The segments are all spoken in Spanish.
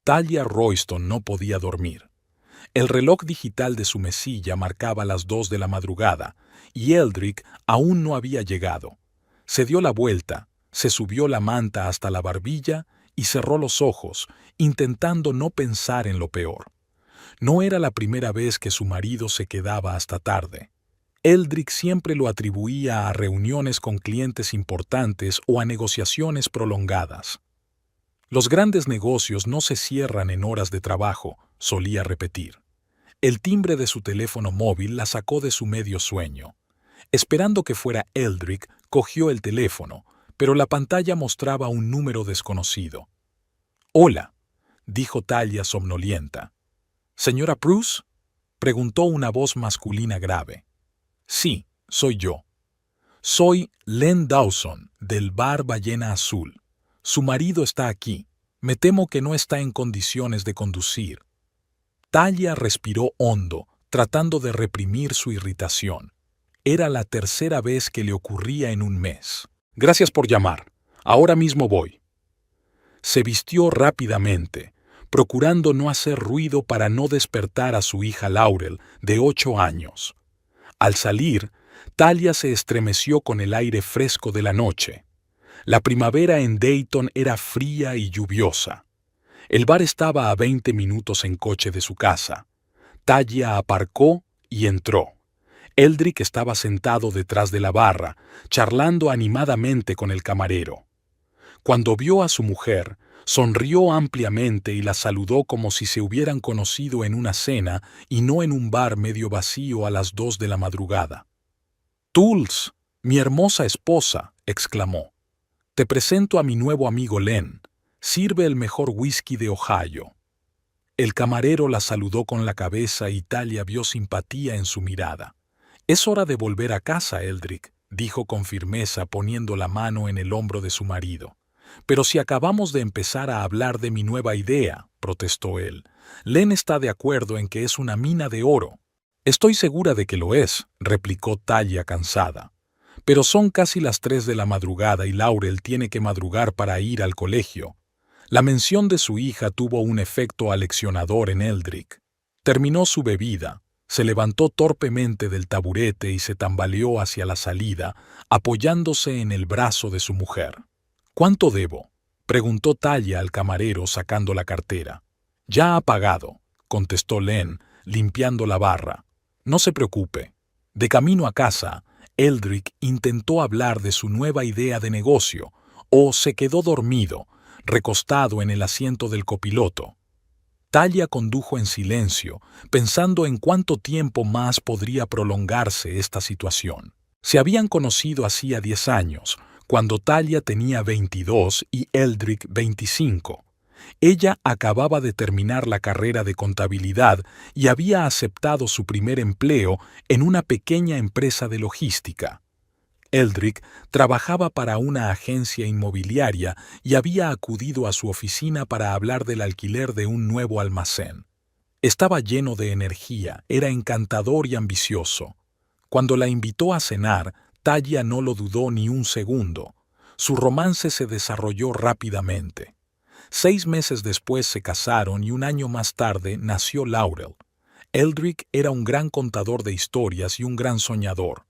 Talia Royston no podía dormir. El reloj digital de su mesilla marcaba las 2 de la madrugada, y Eldrick aún no había llegado. Se dio la vuelta, se subió la manta hasta la barbilla y cerró los ojos, intentando no pensar en lo peor. No era la primera vez que su marido se quedaba hasta tarde. Eldrick siempre lo atribuía a reuniones con clientes importantes o a negociaciones prolongadas. Los grandes negocios no se cierran en horas de trabajo, solía repetir. El timbre de su teléfono móvil la sacó de su medio sueño. Esperando que fuera Eldrick, cogió el teléfono, pero la pantalla mostraba un número desconocido. «Hola», dijo Talia somnolienta. «¿Señora Bruce?», preguntó una voz masculina grave. «Sí, soy yo. Soy Len Dawson, del bar Ballena Azul. Su marido está aquí. Me temo que no está en condiciones de conducir». Talia respiró hondo, tratando de reprimir su irritación. Era la tercera vez que le ocurría en un mes. «Gracias por llamar. Ahora mismo voy». Se vistió rápidamente, procurando no hacer ruido para no despertar a su hija Laurel, de 8 años. Al salir, Talia se estremeció con el aire fresco de la noche. La primavera en Dayton era fría y lluviosa. El bar estaba a 20 minutos en coche de su casa. Talia aparcó y entró. Eldrick estaba sentado detrás de la barra, charlando animadamente con el camarero. Cuando vio a su mujer, sonrió ampliamente y la saludó como si se hubieran conocido en una cena y no en un bar medio vacío a las 2 de la madrugada. «Tools, mi hermosa esposa», exclamó. «Te presento a mi nuevo amigo Len. Sirve el mejor whisky de Ohio». El camarero la saludó con la cabeza y Talia vio simpatía en su mirada. «Es hora de volver a casa, Eldrick», dijo con firmeza poniendo la mano en el hombro de su marido. «Pero si acabamos de empezar a hablar de mi nueva idea», protestó él. «Len está de acuerdo en que es una mina de oro». «Estoy segura de que lo es», replicó Talia cansada. «Pero son casi las 3 de la madrugada y Laurel tiene que madrugar para ir al colegio». La mención de su hija tuvo un efecto aleccionador en Eldrick. Terminó su bebida, se levantó torpemente del taburete y se tambaleó hacia la salida, apoyándose en el brazo de su mujer. «¿Cuánto debo?», preguntó Talia al camarero sacando la cartera. «Ya ha pagado», contestó Len, limpiando la barra. «No se preocupe». De camino a casa, Eldrick intentó hablar de su nueva idea de negocio, o se quedó dormido, recostado en el asiento del copiloto. Talia condujo en silencio, pensando en cuánto tiempo más podría prolongarse esta situación. Se habían conocido hacía 10 años, cuando Talia tenía 22 y Eldrick 25. Ella acababa de terminar la carrera de contabilidad y había aceptado su primer empleo en una pequeña empresa de logística. Eldrick trabajaba para una agencia inmobiliaria y había acudido a su oficina para hablar del alquiler de un nuevo almacén. Estaba lleno de energía, era encantador y ambicioso. Cuando la invitó a cenar, Talia no lo dudó ni un segundo. Su romance se desarrolló rápidamente. 6 meses después se casaron y un año más tarde nació Laurel. Eldrick era un gran contador de historias y un gran soñador.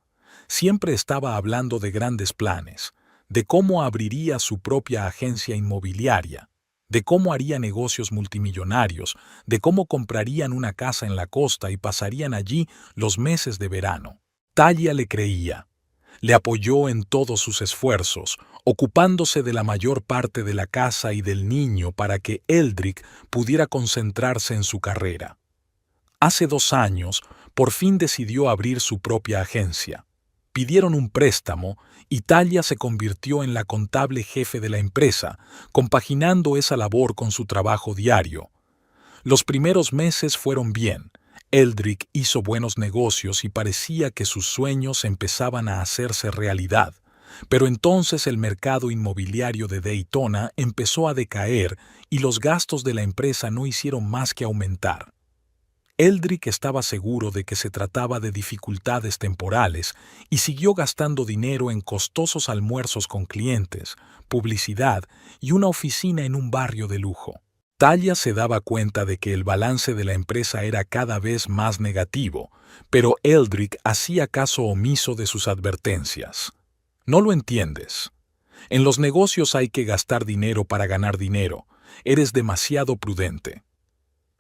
Siempre estaba hablando de grandes planes, de cómo abriría su propia agencia inmobiliaria, de cómo haría negocios multimillonarios, de cómo comprarían una casa en la costa y pasarían allí los meses de verano. Talia le creía. Le apoyó en todos sus esfuerzos, ocupándose de la mayor parte de la casa y del niño para que Eldrick pudiera concentrarse en su carrera. Hace 2 años, por fin decidió abrir su propia agencia. Pidieron un préstamo y Talia se convirtió en la contable jefe de la empresa, compaginando esa labor con su trabajo diario. Los primeros meses fueron bien. Eldrick hizo buenos negocios y parecía que sus sueños empezaban a hacerse realidad. Pero entonces el mercado inmobiliario de Daytona empezó a decaer y los gastos de la empresa no hicieron más que aumentar. Eldrick estaba seguro de que se trataba de dificultades temporales y siguió gastando dinero en costosos almuerzos con clientes, publicidad y una oficina en un barrio de lujo. Talia se daba cuenta de que el balance de la empresa era cada vez más negativo, pero Eldrick hacía caso omiso de sus advertencias. No lo entiendes. En los negocios hay que gastar dinero para ganar dinero. Eres demasiado prudente.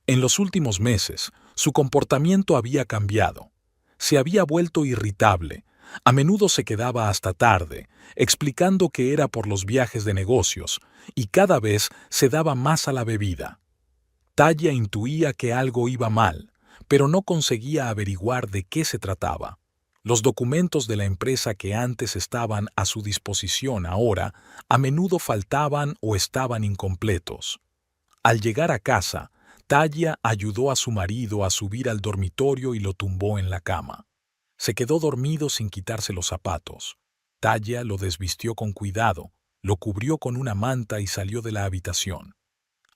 En los últimos meses, su comportamiento había cambiado. Se había vuelto irritable. A menudo se quedaba hasta tarde, explicando que era por los viajes de negocios, y cada vez se daba más a la bebida. Talia intuía que algo iba mal, pero no conseguía averiguar de qué se trataba. Los documentos de la empresa que antes estaban a su disposición ahora a menudo faltaban o estaban incompletos. Al llegar a casa, Talia ayudó a su marido a subir al dormitorio y lo tumbó en la cama. Se quedó dormido sin quitarse los zapatos. Talia lo desvistió con cuidado, lo cubrió con una manta y salió de la habitación.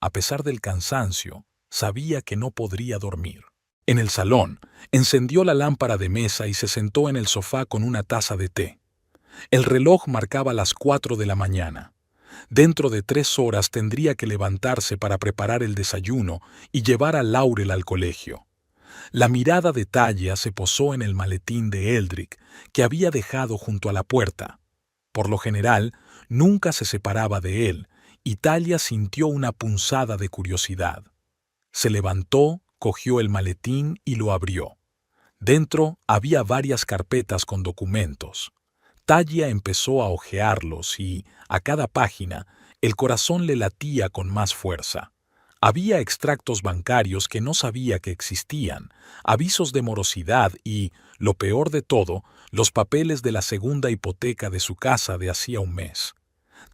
A pesar del cansancio, sabía que no podría dormir. En el salón, encendió la lámpara de mesa y se sentó en el sofá con una taza de té. El reloj marcaba las 4 de la mañana. Dentro de 3 horas tendría que levantarse para preparar el desayuno y llevar a Laurel al colegio. La mirada de Talia se posó en el maletín de Eldrick, que había dejado junto a la puerta. Por lo general, nunca se separaba de él, y Talia sintió una punzada de curiosidad. Se levantó, cogió el maletín y lo abrió. Dentro había varias carpetas con documentos. Talia empezó a hojearlos y, a cada página, el corazón le latía con más fuerza. Había extractos bancarios que no sabía que existían, avisos de morosidad y, lo peor de todo, los papeles de la segunda hipoteca de su casa de hacía un mes.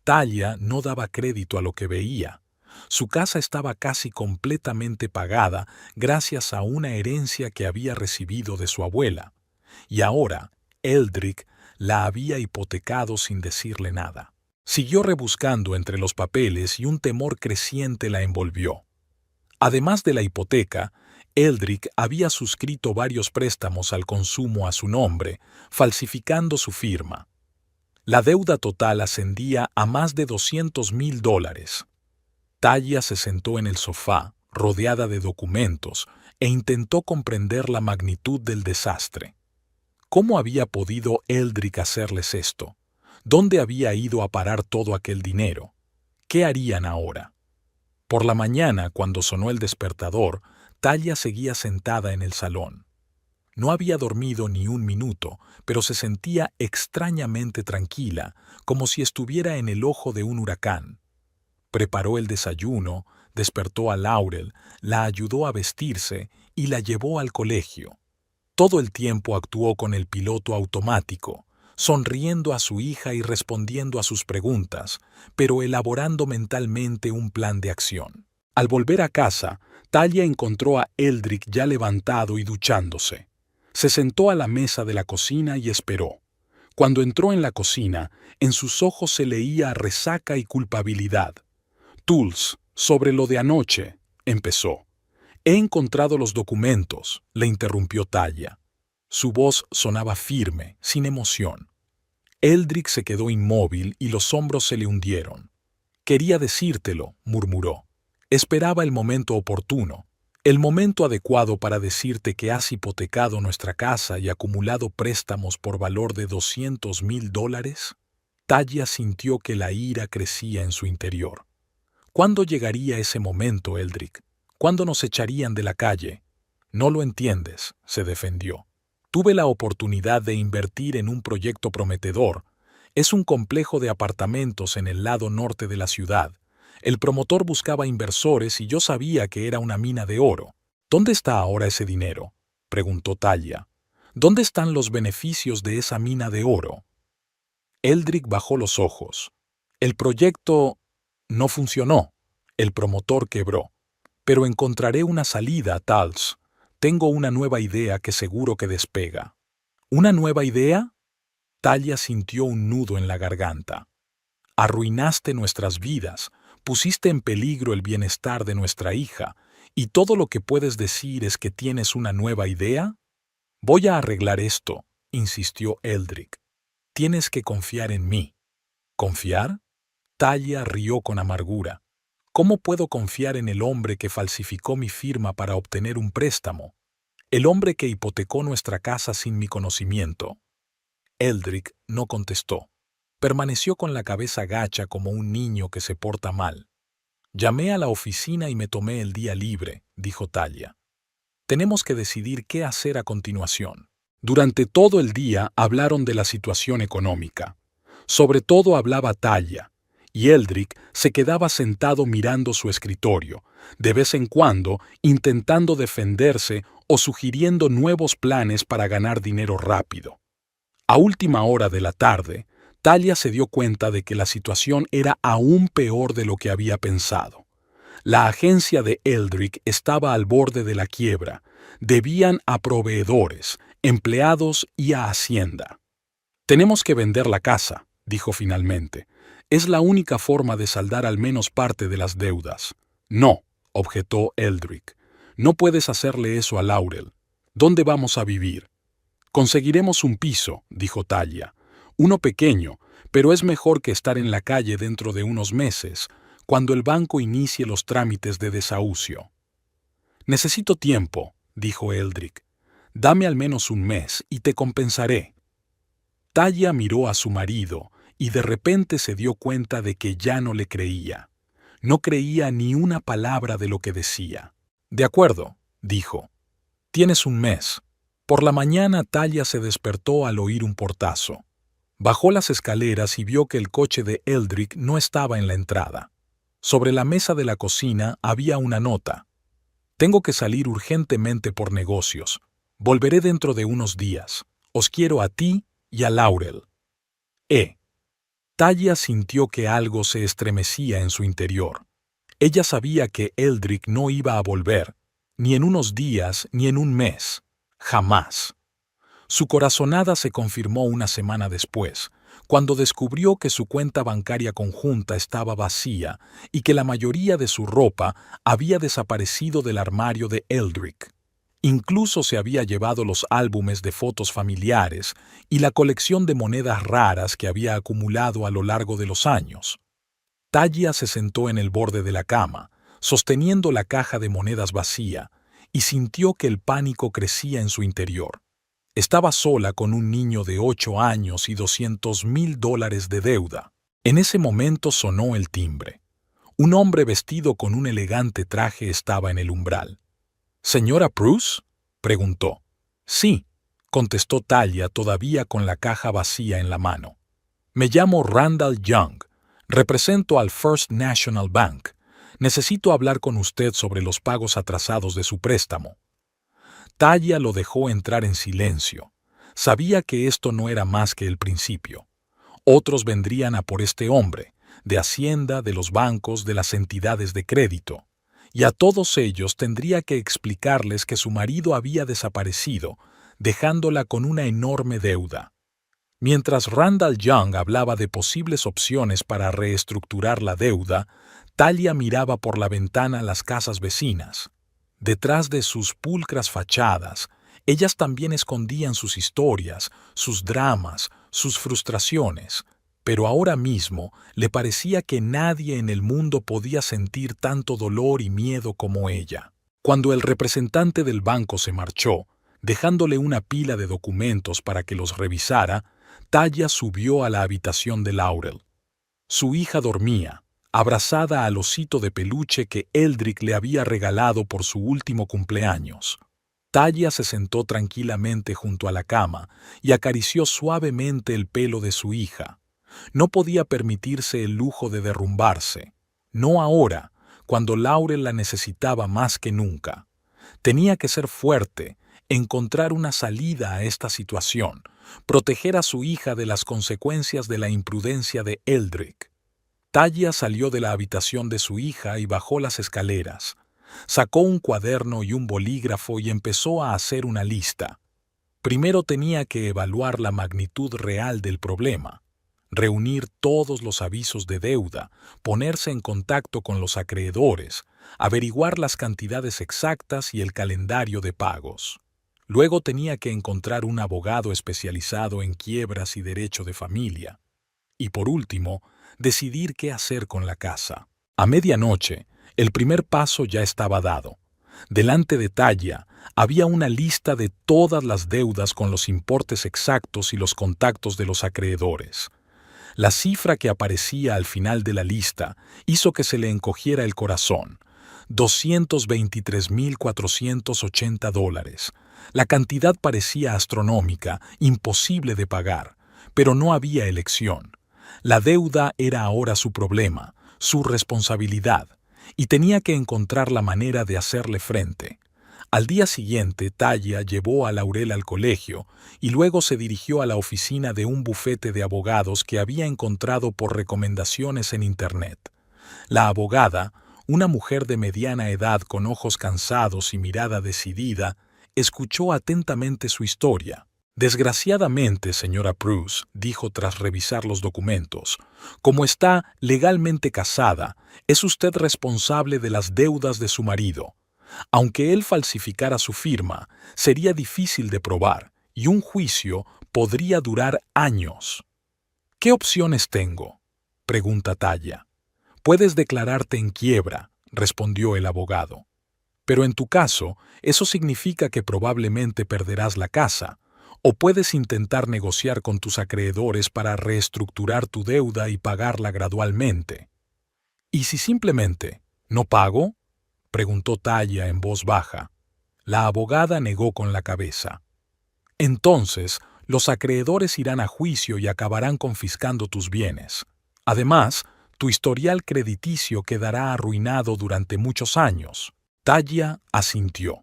Talia no daba crédito a lo que veía. Su casa estaba casi completamente pagada gracias a una herencia que había recibido de su abuela. Y ahora, Eldrick la había hipotecado sin decirle nada. Siguió rebuscando entre los papeles y un temor creciente la envolvió. Además de la hipoteca, Eldrick había suscrito varios préstamos al consumo a su nombre, falsificando su firma. La deuda total ascendía a más de $200,000. Talia se sentó en el sofá, rodeada de documentos, e intentó comprender la magnitud del desastre. ¿Cómo había podido Eldrick hacerles esto? ¿Dónde había ido a parar todo aquel dinero? ¿Qué harían ahora? Por la mañana, cuando sonó el despertador, Talia seguía sentada en el salón. No había dormido ni un minuto, pero se sentía extrañamente tranquila, como si estuviera en el ojo de un huracán. Preparó el desayuno, despertó a Laurel, la ayudó a vestirse y la llevó al colegio. Todo el tiempo actuó con el piloto automático, sonriendo a su hija y respondiendo a sus preguntas, pero elaborando mentalmente un plan de acción. Al volver a casa, Talia encontró a Eldrick ya levantado y duchándose. Se sentó a la mesa de la cocina y esperó. Cuando entró en la cocina, en sus ojos se leía resaca y culpabilidad. «Tools, sobre lo de anoche», empezó. «He encontrado los documentos», le interrumpió Talia. Su voz sonaba firme, sin emoción. Eldrick se quedó inmóvil y los hombros se le hundieron. «Quería decírtelo», murmuró. «Esperaba el momento oportuno, el momento adecuado para decirte que has hipotecado nuestra casa y acumulado préstamos por valor de $200,000». Talia sintió que la ira crecía en su interior. ¿Cuándo llegaría ese momento, Eldrick? ¿Cuándo nos echarían de la calle? No lo entiendes, se defendió. Tuve la oportunidad de invertir en un proyecto prometedor. Es un complejo de apartamentos en el lado norte de la ciudad. El promotor buscaba inversores y yo sabía que era una mina de oro. ¿Dónde está ahora ese dinero?, preguntó Talia. ¿Dónde están los beneficios de esa mina de oro? Eldrick bajó los ojos. El proyecto no funcionó. El promotor quebró. Pero encontraré una salida, Tals. Tengo una nueva idea que seguro que despega. ¿Una nueva idea? Talia sintió un nudo en la garganta. Arruinaste nuestras vidas, pusiste en peligro el bienestar de nuestra hija, y todo lo que puedes decir es que tienes una nueva idea. Voy a arreglar esto, insistió Eldrick. Tienes que confiar en mí. ¿Confiar? Talia rió con amargura. ¿Cómo puedo confiar en el hombre que falsificó mi firma para obtener un préstamo? El hombre que hipotecó nuestra casa sin mi conocimiento. Eldrick no contestó. Permaneció con la cabeza gacha como un niño que se porta mal. Llamé a la oficina y me tomé el día libre, dijo Talia. Tenemos que decidir qué hacer a continuación. Durante todo el día hablaron de la situación económica. Sobre todo hablaba Talia, y Eldrick se quedaba sentado mirando su escritorio, de vez en cuando intentando defenderse o sugiriendo nuevos planes para ganar dinero rápido. A última hora de la tarde, Talia se dio cuenta de que la situación era aún peor de lo que había pensado. La agencia de Eldrick estaba al borde de la quiebra. Debían a proveedores, empleados y a Hacienda. Tenemos que vender la casa, dijo finalmente. Es la única forma de saldar al menos parte de las deudas. No, objetó Eldrick. No puedes hacerle eso a Laurel. ¿Dónde vamos a vivir? Conseguiremos un piso, dijo Talia. Uno pequeño, pero es mejor que estar en la calle dentro de unos meses, cuando el banco inicie los trámites de desahucio. Necesito tiempo, dijo Eldrick. Dame al menos un mes y te compensaré. Talia miró a su marido y de repente se dio cuenta de que ya no le creía. No creía ni una palabra de lo que decía. De acuerdo, dijo. Tienes un mes. Por la mañana Talia se despertó al oír un portazo. Bajó las escaleras y vio que el coche de Eldrick no estaba en la entrada. Sobre la mesa de la cocina había una nota. Tengo que salir urgentemente por negocios. Volveré dentro de unos días. Os quiero a ti y a Laurel. Talia sintió que algo se estremecía en su interior. Ella sabía que Eldrick no iba a volver, ni en unos días ni en un mes. Jamás. Su corazonada se confirmó una semana después, cuando descubrió que su cuenta bancaria conjunta estaba vacía y que la mayoría de su ropa había desaparecido del armario de Eldrick. Incluso se había llevado los álbumes de fotos familiares y la colección de monedas raras que había acumulado a lo largo de los años. Talia se sentó en el borde de la cama, sosteniendo la caja de monedas vacía, y sintió que el pánico crecía en su interior. Estaba sola con un niño de 8 años y $200,000 de deuda. En ese momento sonó el timbre. Un hombre vestido con un elegante traje estaba en el umbral. ¿Señora Bruce?, preguntó. Sí, contestó Talia todavía con la caja vacía en la mano. Me llamo Randall Young. Represento al First National Bank. Necesito hablar con usted sobre los pagos atrasados de su préstamo. Talia lo dejó entrar en silencio. Sabía que esto no era más que el principio. Otros vendrían a por este hombre, de Hacienda, de los bancos, de las entidades de crédito. Y a todos ellos tendría que explicarles que su marido había desaparecido, dejándola con una enorme deuda. Mientras Randall Young hablaba de posibles opciones para reestructurar la deuda, Talia miraba por la ventana las casas vecinas. Detrás de sus pulcras fachadas, ellas también escondían sus historias, sus dramas, sus frustraciones, pero ahora mismo le parecía que nadie en el mundo podía sentir tanto dolor y miedo como ella. Cuando el representante del banco se marchó, dejándole una pila de documentos para que los revisara, Talia subió a la habitación de Laurel. Su hija dormía, abrazada al osito de peluche que Eldrick le había regalado por su último cumpleaños. Talia se sentó tranquilamente junto a la cama y acarició suavemente el pelo de su hija. No podía permitirse el lujo de derrumbarse. No ahora, cuando Laurel la necesitaba más que nunca. Tenía que ser fuerte, encontrar una salida a esta situación, proteger a su hija de las consecuencias de la imprudencia de Eldrick. Talia salió de la habitación de su hija y bajó las escaleras. Sacó un cuaderno y un bolígrafo y empezó a hacer una lista. Primero tenía que evaluar la magnitud real del problema, reunir todos los avisos de deuda, ponerse en contacto con los acreedores, averiguar las cantidades exactas y el calendario de pagos. Luego tenía que encontrar un abogado especializado en quiebras y derecho de familia. Y por último, decidir qué hacer con la casa. A medianoche, el primer paso ya estaba dado. Delante de Talia había una lista de todas las deudas con los importes exactos y los contactos de los acreedores. La cifra que aparecía al final de la lista hizo que se le encogiera el corazón. $223,480. La cantidad parecía astronómica, imposible de pagar, pero no había elección. La deuda era ahora su problema, su responsabilidad, y tenía que encontrar la manera de hacerle frente. Al día siguiente, Talia llevó a Laurel al colegio y luego se dirigió a la oficina de un bufete de abogados que había encontrado por recomendaciones en Internet. La abogada, una mujer de mediana edad con ojos cansados y mirada decidida, escuchó atentamente su historia. Desgraciadamente, señora Bruce, dijo tras revisar los documentos, como está legalmente casada, es usted responsable de las deudas de su marido. Aunque él falsificara su firma, sería difícil de probar y un juicio podría durar años. ¿Qué opciones tengo?, pregunta Talia. Puedes declararte en quiebra, respondió el abogado. Pero en tu caso, eso significa que probablemente perderás la casa, o puedes intentar negociar con tus acreedores para reestructurar tu deuda y pagarla gradualmente. ¿Y si simplemente no pago?, preguntó Talia en voz baja. La abogada negó con la cabeza. Entonces, los acreedores irán a juicio y acabarán confiscando tus bienes. Además, tu historial crediticio quedará arruinado durante muchos años. Talia asintió.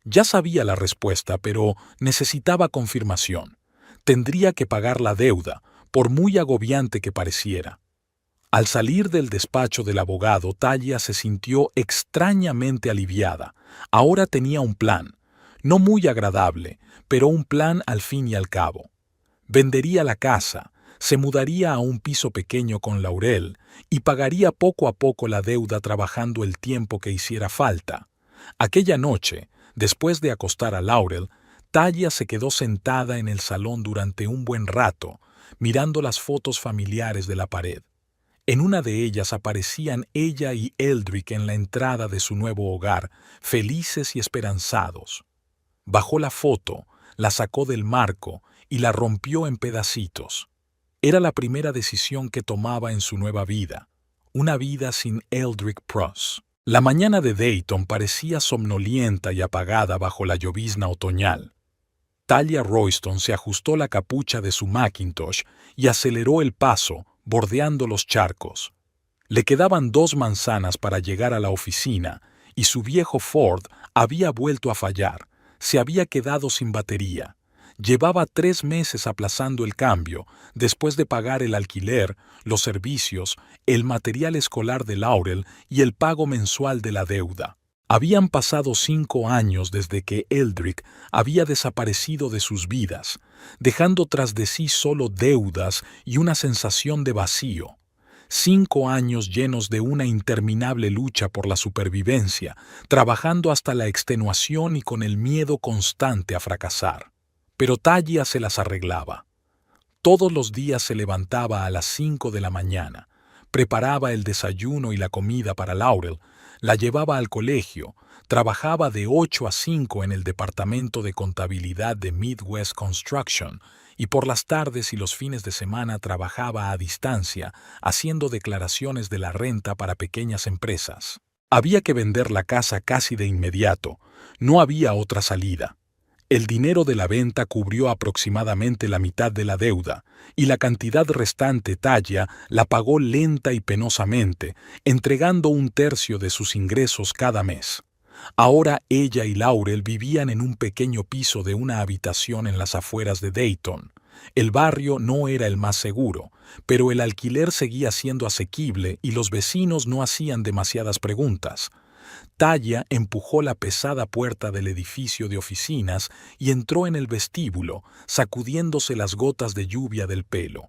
Ya sabía la respuesta, pero necesitaba confirmación. Tendría que pagar la deuda, por muy agobiante que pareciera. Al salir del despacho del abogado, Talia se sintió extrañamente aliviada. Ahora tenía un plan, no muy agradable, pero un plan al fin y al cabo. Vendería la casa, se mudaría a un piso pequeño con Laurel y pagaría poco a poco la deuda trabajando el tiempo que hiciera falta. Aquella noche, después de acostar a Laurel, Talia se quedó sentada en el salón durante un buen rato, mirando las fotos familiares de la pared. En una de ellas aparecían ella y Eldrick en la entrada de su nuevo hogar, felices y esperanzados. Bajó la foto, la sacó del marco y la rompió en pedacitos. Era la primera decisión que tomaba en su nueva vida, una vida sin Eldrick Pross. La mañana de Dayton parecía somnolienta y apagada bajo la llovizna otoñal. Talia Royston se ajustó la capucha de su Macintosh y aceleró el paso, bordeando los charcos. Le quedaban 2 manzanas para llegar a la oficina y su viejo Ford había vuelto a fallar, se había quedado sin batería. Llevaba 3 meses aplazando el cambio, después de pagar el alquiler, los servicios, el material escolar de Laurel y el pago mensual de la deuda. Habían pasado 5 años desde que Eldrick había desaparecido de sus vidas, dejando tras de sí solo deudas y una sensación de vacío. 5 años llenos de una interminable lucha por la supervivencia, trabajando hasta la extenuación y con el miedo constante a fracasar. Pero Talia se las arreglaba. Todos los días se levantaba a las 5 de la mañana, preparaba el desayuno y la comida para Laurel, la llevaba al colegio, trabajaba de 8 a 5 en el departamento de contabilidad de Midwest Construction y por las tardes y los fines de semana trabajaba a distancia, haciendo declaraciones de la renta para pequeñas empresas. Había que vender la casa casi de inmediato, no había otra salida. El dinero de la venta cubrió aproximadamente la mitad de la deuda, y la cantidad restante Talia la pagó lenta y penosamente, entregando 1/3 de sus ingresos cada mes. Ahora ella y Laurel vivían en un pequeño piso de una habitación en las afueras de Dayton. El barrio no era el más seguro, pero el alquiler seguía siendo asequible y los vecinos no hacían demasiadas preguntas. Talia empujó la pesada puerta del edificio de oficinas y entró en el vestíbulo, sacudiéndose las gotas de lluvia del pelo.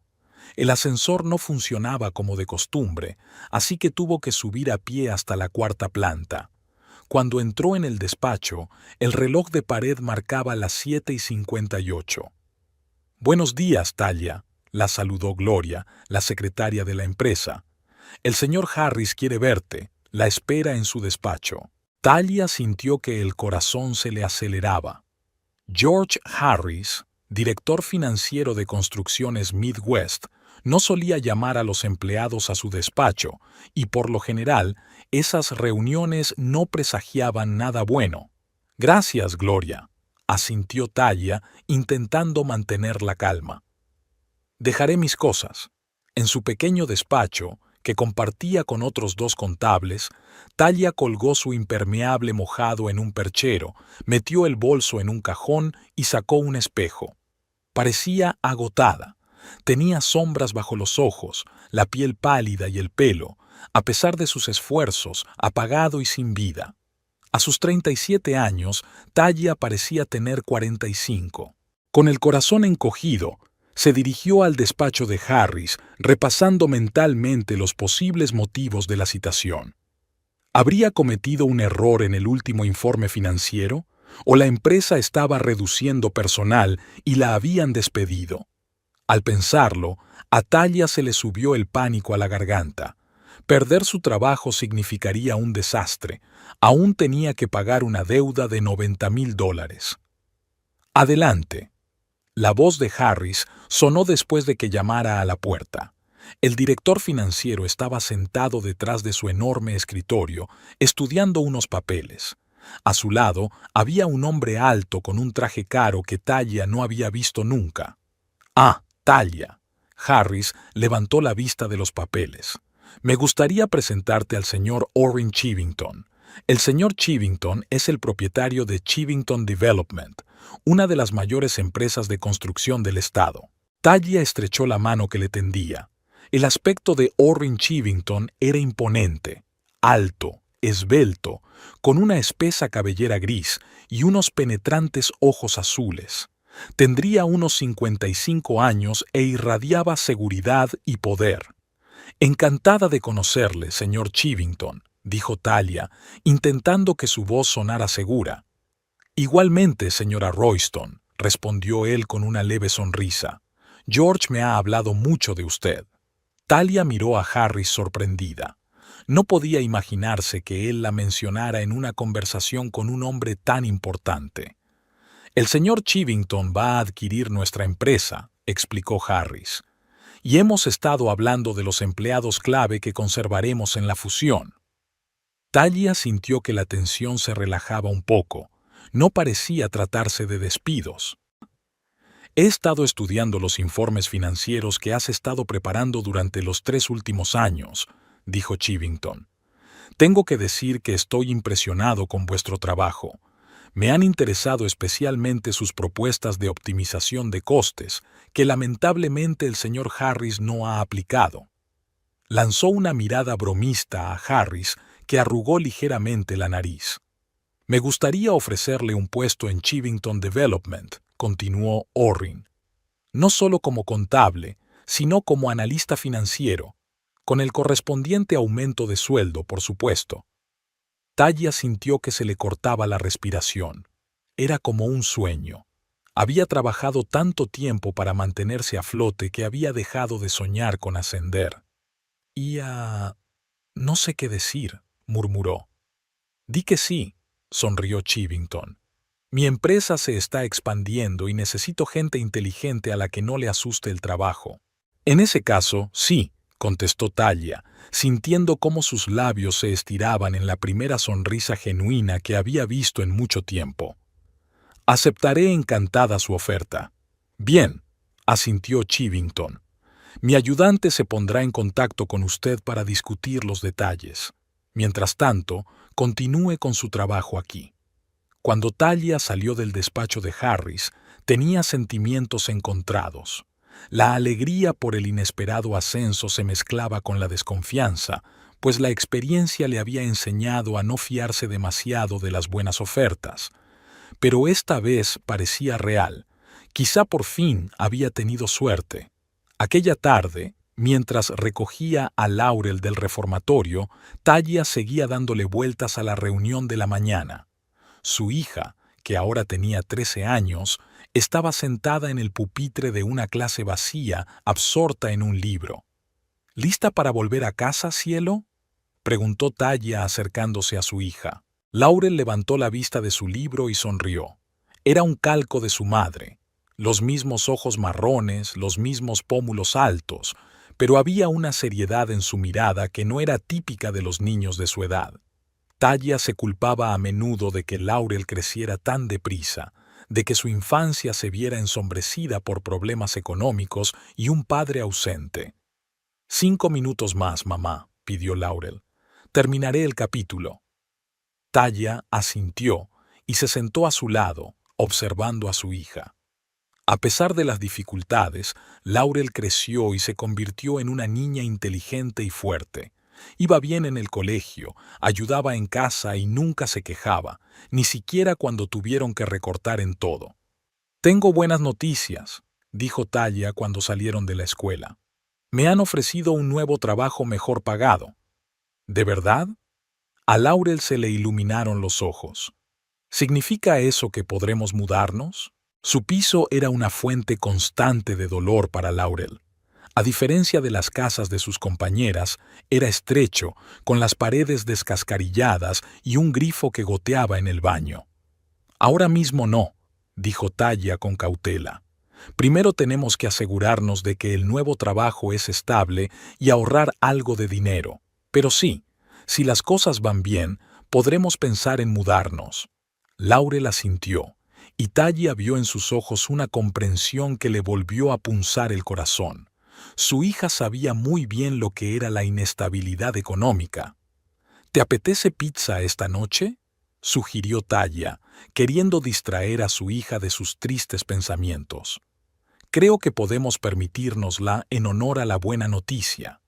El ascensor no funcionaba como de costumbre, así que tuvo que subir a pie hasta la 4ª planta. Cuando entró en el despacho, el reloj de pared marcaba las 7:58. «Buenos días, Talia», la saludó Gloria, la secretaria de la empresa. El señor Harris quiere verte, la espera en su despacho. Talia sintió que el corazón se le aceleraba. George Harris, director financiero de Construcciones Midwest, no solía llamar a los empleados a su despacho, y por lo general, esas reuniones no presagiaban nada bueno. Gracias, Gloria, asintió Talia, intentando mantener la calma. Dejaré mis cosas. En su pequeño despacho, que compartía con otros dos contables, Talia colgó su impermeable mojado en un perchero, metió el bolso en un cajón y sacó un espejo. Parecía agotada. Tenía sombras bajo los ojos, la piel pálida y el pelo, a pesar de sus esfuerzos, apagado y sin vida. A sus 37 años, Talia parecía tener 45. Con el corazón encogido, se dirigió al despacho de Harris, repasando mentalmente los posibles motivos de la citación. ¿Habría cometido un error en el último informe financiero? ¿O la empresa estaba reduciendo personal y la habían despedido? Al pensarlo, a Talia se le subió el pánico a la garganta. Perder su trabajo significaría un desastre. Aún tenía que pagar una deuda de $90,000. Adelante. La voz de Harris sonó después de que llamara a la puerta. El director financiero estaba sentado detrás de su enorme escritorio, estudiando unos papeles. A su lado había un hombre alto con un traje caro que Talia no había visto nunca. «Ah, Talia». Harris levantó la vista de los papeles. «Me gustaría presentarte al señor Orrin Chivington. El señor Chivington es el propietario de Chivington Development, una de las mayores empresas de construcción del estado». Talia estrechó la mano que le tendía. El aspecto de Orrin Chivington era imponente, alto, esbelto, con una espesa cabellera gris y unos penetrantes ojos azules. Tendría unos 55 años e irradiaba seguridad y poder. «Encantada de conocerle, señor Chivington», dijo Talia, intentando que su voz sonara segura. «Igualmente, señora Royston», respondió él con una leve sonrisa. «George me ha hablado mucho de usted». Talia miró a Harris sorprendida. No podía imaginarse que él la mencionara en una conversación con un hombre tan importante. «El señor Chivington va a adquirir nuestra empresa», explicó Harris, «y hemos estado hablando de los empleados clave que conservaremos en la fusión». Talia sintió que la tensión se relajaba un poco. No parecía tratarse de despidos. «He estado estudiando los informes financieros que has estado preparando durante los 3 últimos años», dijo Chivington. «Tengo que decir que estoy impresionado con vuestro trabajo. Me han interesado especialmente sus propuestas de optimización de costes, que lamentablemente el señor Harris no ha aplicado». Lanzó una mirada bromista a Harris, que arrugó ligeramente la nariz. «Me gustaría ofrecerle un puesto en Chivington Development», continuó Orrin. «No solo como contable, sino como analista financiero, con el correspondiente aumento de sueldo, por supuesto». Talia sintió que se le cortaba la respiración. Era como un sueño. Había trabajado tanto tiempo para mantenerse a flote que había dejado de soñar con ascender. No sé qué decir», murmuró. «Di que sí», sonrió Chivington. «Mi empresa se está expandiendo y necesito gente inteligente a la que no le asuste el trabajo». «En ese caso, sí», contestó Talia, sintiendo cómo sus labios se estiraban en la primera sonrisa genuina que había visto en mucho tiempo. «Aceptaré encantada su oferta». «Bien», asintió Chivington. «Mi ayudante se pondrá en contacto con usted para discutir los detalles. Mientras tanto, continúe con su trabajo aquí». Cuando Talia salió del despacho de Harris, tenía sentimientos encontrados. La alegría por el inesperado ascenso se mezclaba con la desconfianza, pues la experiencia le había enseñado a no fiarse demasiado de las buenas ofertas. Pero esta vez parecía real. Quizá por fin había tenido suerte. Aquella tarde, mientras recogía a Laurel del reformatorio, Talia seguía dándole vueltas a la reunión de la mañana. Su hija, que ahora tenía 13 años, estaba sentada en el pupitre de una clase vacía, absorta en un libro. ¿Lista para volver a casa, cielo?, preguntó Taya acercándose a su hija. Laurel levantó la vista de su libro y sonrió. Era un calco de su madre. Los mismos ojos marrones, los mismos pómulos altos, pero había una seriedad en su mirada que no era típica de los niños de su edad. Taya se culpaba a menudo de que Laurel creciera tan deprisa, de que su infancia se viera ensombrecida por problemas económicos y un padre ausente. 5 minutos más, mamá, pidió Laurel. Terminaré el capítulo. Taya asintió y se sentó a su lado, observando a su hija. A pesar de las dificultades, Laurel creció y se convirtió en una niña inteligente y fuerte. Iba bien en el colegio, ayudaba en casa y nunca se quejaba, ni siquiera cuando tuvieron que recortar en todo. «Tengo buenas noticias», dijo Taya cuando salieron de la escuela. «Me han ofrecido un nuevo trabajo mejor pagado». «¿De verdad?». A Laurel se le iluminaron los ojos. ¿Significa eso que podremos mudarnos? Su piso era una fuente constante de dolor para Laurel. A diferencia de las casas de sus compañeras, era estrecho, con las paredes descascarilladas y un grifo que goteaba en el baño. «Ahora mismo no», dijo Taya con cautela. «Primero tenemos que asegurarnos de que el nuevo trabajo es estable y ahorrar algo de dinero. Pero sí, si las cosas van bien, podremos pensar en mudarnos». Laurel asintió, y Taya vio en sus ojos una comprensión que le volvió a punzar el corazón. Su hija sabía muy bien lo que era la inestabilidad económica. «¿Te apetece pizza esta noche?», sugirió Taya, queriendo distraer a su hija de sus tristes pensamientos. «Creo que podemos permitírnosla en honor a la buena noticia».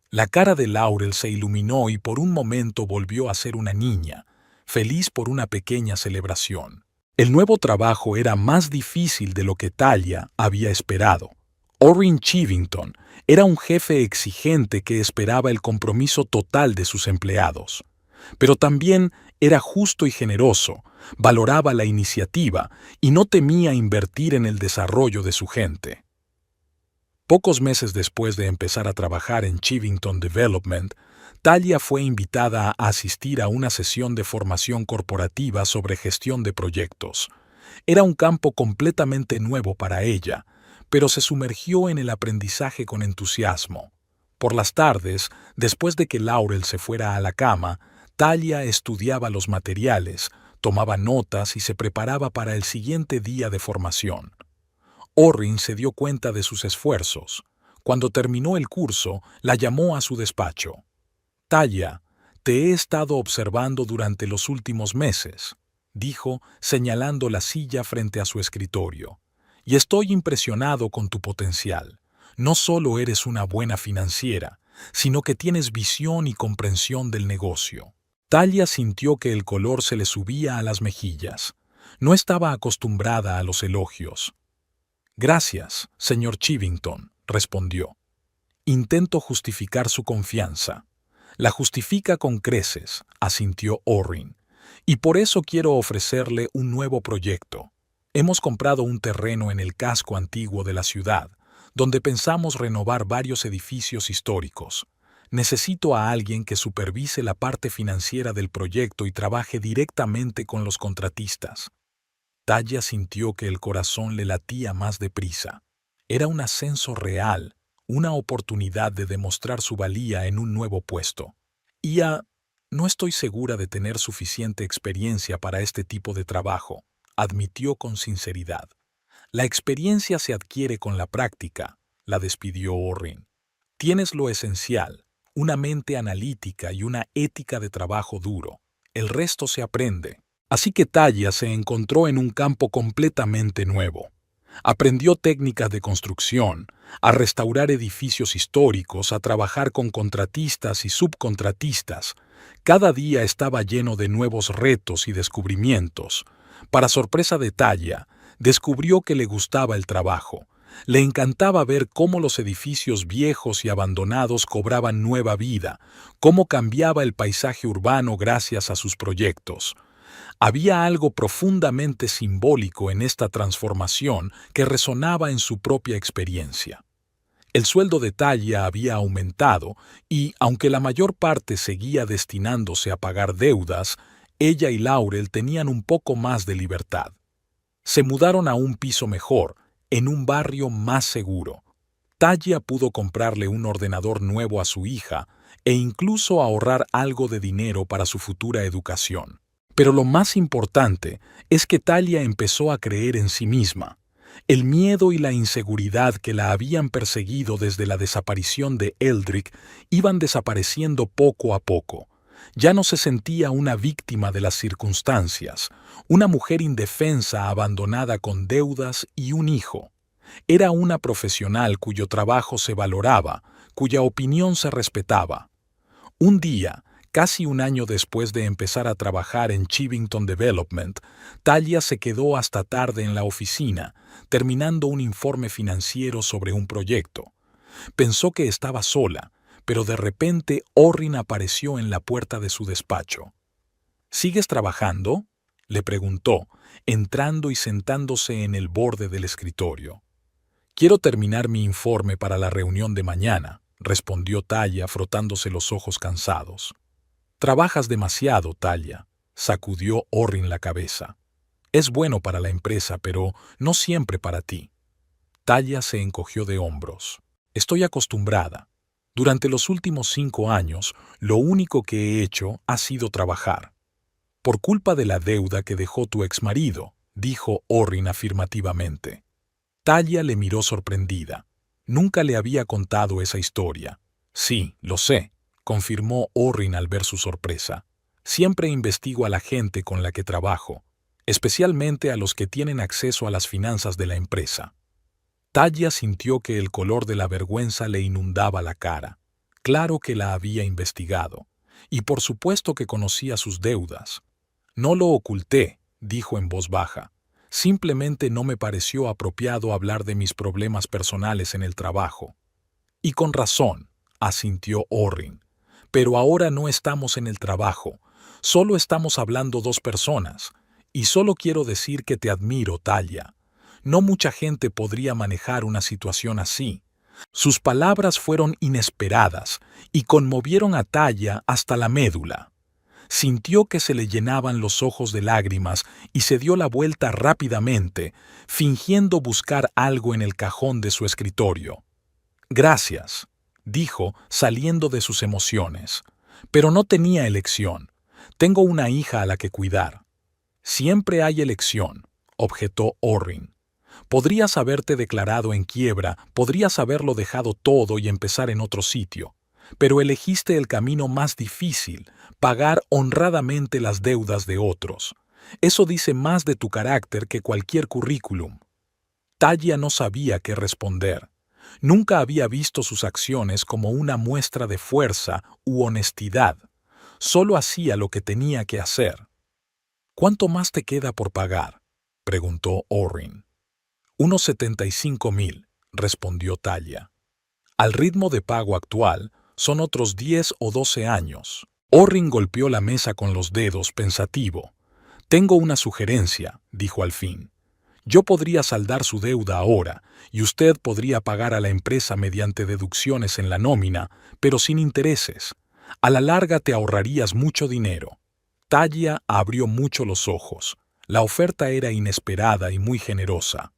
La cara de Laurel se iluminó y por un momento volvió a ser una niña, feliz por una pequeña celebración. El nuevo trabajo era más difícil de lo que Taya había esperado. Orrin Chivington era un jefe exigente que esperaba el compromiso total de sus empleados. Pero también era justo y generoso, valoraba la iniciativa y no temía invertir en el desarrollo de su gente. Pocos meses después de empezar a trabajar en Chivington Development, Taya fue invitada a asistir a una sesión de formación corporativa sobre gestión de proyectos. Era un campo completamente nuevo para ella, pero se sumergió en el aprendizaje con entusiasmo. Por las tardes, después de que Laurel se fuera a la cama, Taya estudiaba los materiales, tomaba notas y se preparaba para el siguiente día de formación. Orrin se dio cuenta de sus esfuerzos. Cuando terminó el curso, la llamó a su despacho. «Taya, te he estado observando durante los últimos meses», dijo, señalando la silla frente a su escritorio. «Y estoy impresionado con tu potencial. No solo eres una buena financiera, sino que tienes visión y comprensión del negocio». Taya sintió que el color se le subía a las mejillas. No estaba acostumbrada a los elogios. «Gracias, señor Chivington», respondió. «Intento justificar su confianza». «La justifica con creces», asintió Orrin. «Y por eso quiero ofrecerle un nuevo proyecto. Hemos comprado un terreno en el casco antiguo de la ciudad, donde pensamos renovar varios edificios históricos. Necesito a alguien que supervise la parte financiera del proyecto y trabaje directamente con los contratistas». Taya sintió que el corazón le latía más deprisa. Era un ascenso real, una oportunidad de demostrar su valía en un nuevo puesto. «No estoy segura de tener suficiente experiencia para este tipo de trabajo», admitió con sinceridad. «La experiencia se adquiere con la práctica», la despidió Orrin. «Tienes lo esencial, una mente analítica y una ética de trabajo duro. El resto se aprende». Así que Taya se encontró en un campo completamente nuevo. Aprendió técnicas de construcción, a restaurar edificios históricos, a trabajar con contratistas y subcontratistas. Cada día estaba lleno de nuevos retos y descubrimientos. Para sorpresa de Taya, descubrió que le gustaba el trabajo. Le encantaba ver cómo los edificios viejos y abandonados cobraban nueva vida, cómo cambiaba el paisaje urbano gracias a sus proyectos. Había algo profundamente simbólico en esta transformación que resonaba en su propia experiencia. El sueldo de Talia había aumentado y, aunque la mayor parte seguía destinándose a pagar deudas, ella y Laurel tenían un poco más de libertad. Se mudaron a un piso mejor, en un barrio más seguro. Talia pudo comprarle un ordenador nuevo a su hija e incluso ahorrar algo de dinero para su futura educación. Pero lo más importante es que Talia empezó a creer en sí misma. El miedo y la inseguridad que la habían perseguido desde la desaparición de Eldrick iban desapareciendo poco a poco. Ya no se sentía una víctima de las circunstancias, una mujer indefensa abandonada con deudas y un hijo. Era una profesional cuyo trabajo se valoraba, cuya opinión se respetaba. Un día, casi un año después de empezar a trabajar en Chivington Development, Talia se quedó hasta tarde en la oficina, terminando un informe financiero sobre un proyecto. Pensó que estaba sola, pero de repente Orrin apareció en la puerta de su despacho. ¿Sigues trabajando?, le preguntó, entrando y sentándose en el borde del escritorio. Quiero terminar mi informe para la reunión de mañana, respondió Talia frotándose los ojos cansados. Trabajas demasiado, Talia, sacudió Orrin la cabeza. Es bueno para la empresa, pero no siempre para ti. Talia se encogió de hombros. Estoy acostumbrada. Durante los últimos 5 años, lo único que he hecho ha sido trabajar. Por culpa de la deuda que dejó tu exmarido, dijo Orrin afirmativamente. Talia le miró sorprendida. Nunca le había contado esa historia. Sí, lo sé, confirmó Orrin al ver su sorpresa. Siempre investigo a la gente con la que trabajo, especialmente a los que tienen acceso a las finanzas de la empresa. Talia sintió que el color de la vergüenza le inundaba la cara. Claro que la había investigado, y por supuesto que conocía sus deudas. No lo oculté, dijo en voz baja. Simplemente no me pareció apropiado hablar de mis problemas personales en el trabajo. Y con razón, asintió Orrin. Pero ahora no estamos en el trabajo, solo estamos hablando 2 personas, y solo quiero decir que te admiro, Talia. No mucha gente podría manejar una situación así. Sus palabras fueron inesperadas y conmovieron a Talia hasta la médula. Sintió que se le llenaban los ojos de lágrimas y se dio la vuelta rápidamente, fingiendo buscar algo en el cajón de su escritorio. Gracias, dijo, saliendo de sus emociones. Pero no tenía elección. Tengo una hija a la que cuidar. Siempre hay elección, objetó Orrin. Podrías haberte declarado en quiebra, podrías haberlo dejado todo y empezar en otro sitio. Pero elegiste el camino más difícil, pagar honradamente las deudas de otros. Eso dice más de tu carácter que cualquier currículum. Talia no sabía qué responder. Nunca había visto sus acciones como una muestra de fuerza u honestidad. Solo hacía lo que tenía que hacer. ¿Cuánto más te queda por pagar?, preguntó Orrin. Unos 75,000, respondió Talia. Al ritmo de pago actual, son otros 10 o 12 años. Orrin golpeó la mesa con los dedos, pensativo. Tengo una sugerencia, dijo al fin. Yo podría saldar su deuda ahora, y usted podría pagar a la empresa mediante deducciones en la nómina, pero sin intereses. A la larga te ahorrarías mucho dinero. Talia abrió mucho los ojos. La oferta era inesperada y muy generosa.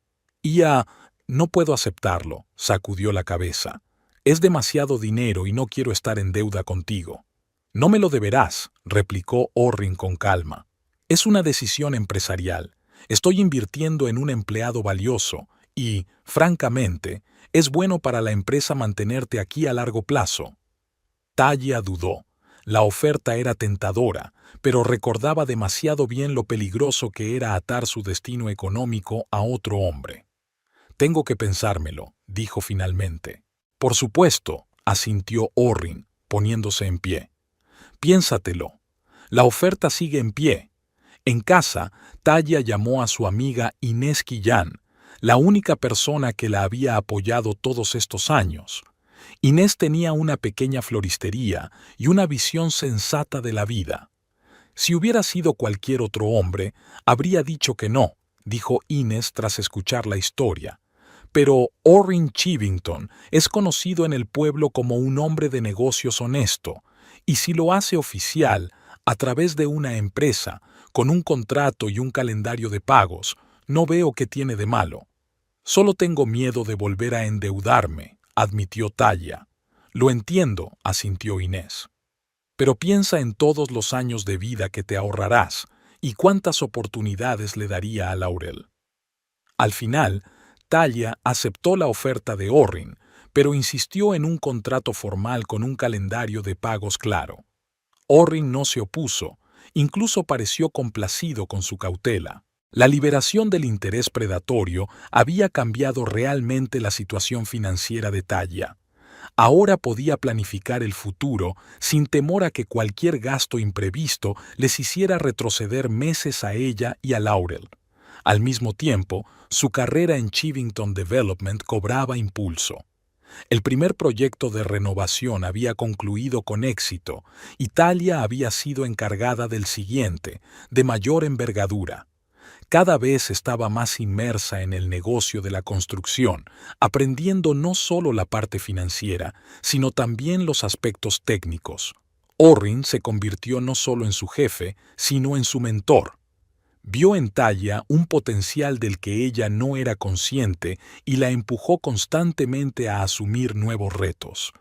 No puedo aceptarlo, sacudió la cabeza. Es demasiado dinero y no quiero estar en deuda contigo. No me lo deberás, replicó Orrin con calma. Es una decisión empresarial. Estoy invirtiendo en un empleado valioso y, francamente, es bueno para la empresa mantenerte aquí a largo plazo. Talia dudó. La oferta era tentadora, pero recordaba demasiado bien lo peligroso que era atar su destino económico a otro hombre. Tengo que pensármelo, dijo finalmente. Por supuesto, asintió Orrin, poniéndose en pie. Piénsatelo. La oferta sigue en pie. En casa, Talia llamó a su amiga Inés Quillán, la única persona que la había apoyado todos estos años. Inés tenía una pequeña floristería y una visión sensata de la vida. Si hubiera sido cualquier otro hombre, habría dicho que no, dijo Inés tras escuchar la historia. Pero Orrin Chivington es conocido en el pueblo como un hombre de negocios honesto, y si lo hace oficial, a través de una empresa, con un contrato y un calendario de pagos, no veo qué tiene de malo. Solo tengo miedo de volver a endeudarme, admitió Talla. Lo entiendo, asintió Inés. Pero piensa en todos los años de vida que te ahorrarás y cuántas oportunidades le daría a Laurel. Al final, Talla aceptó la oferta de Orrin, pero insistió en un contrato formal con un calendario de pagos claro. Orrin no se opuso, incluso pareció complacido con su cautela. La liberación del interés predatorio había cambiado realmente la situación financiera de Talla. Ahora podía planificar el futuro sin temor a que cualquier gasto imprevisto les hiciera retroceder meses a ella y a Laurel. Al mismo tiempo, su carrera en Chivington Development cobraba impulso. El primer proyecto de renovación había concluido con éxito y Talla había sido encargada del siguiente, de mayor envergadura. Cada vez estaba más inmersa en el negocio de la construcción, aprendiendo no solo la parte financiera, sino también los aspectos técnicos. Orrin se convirtió no solo en su jefe, sino en su mentor. Vio en Talla un potencial del que ella no era consciente y la empujó constantemente a asumir nuevos retos.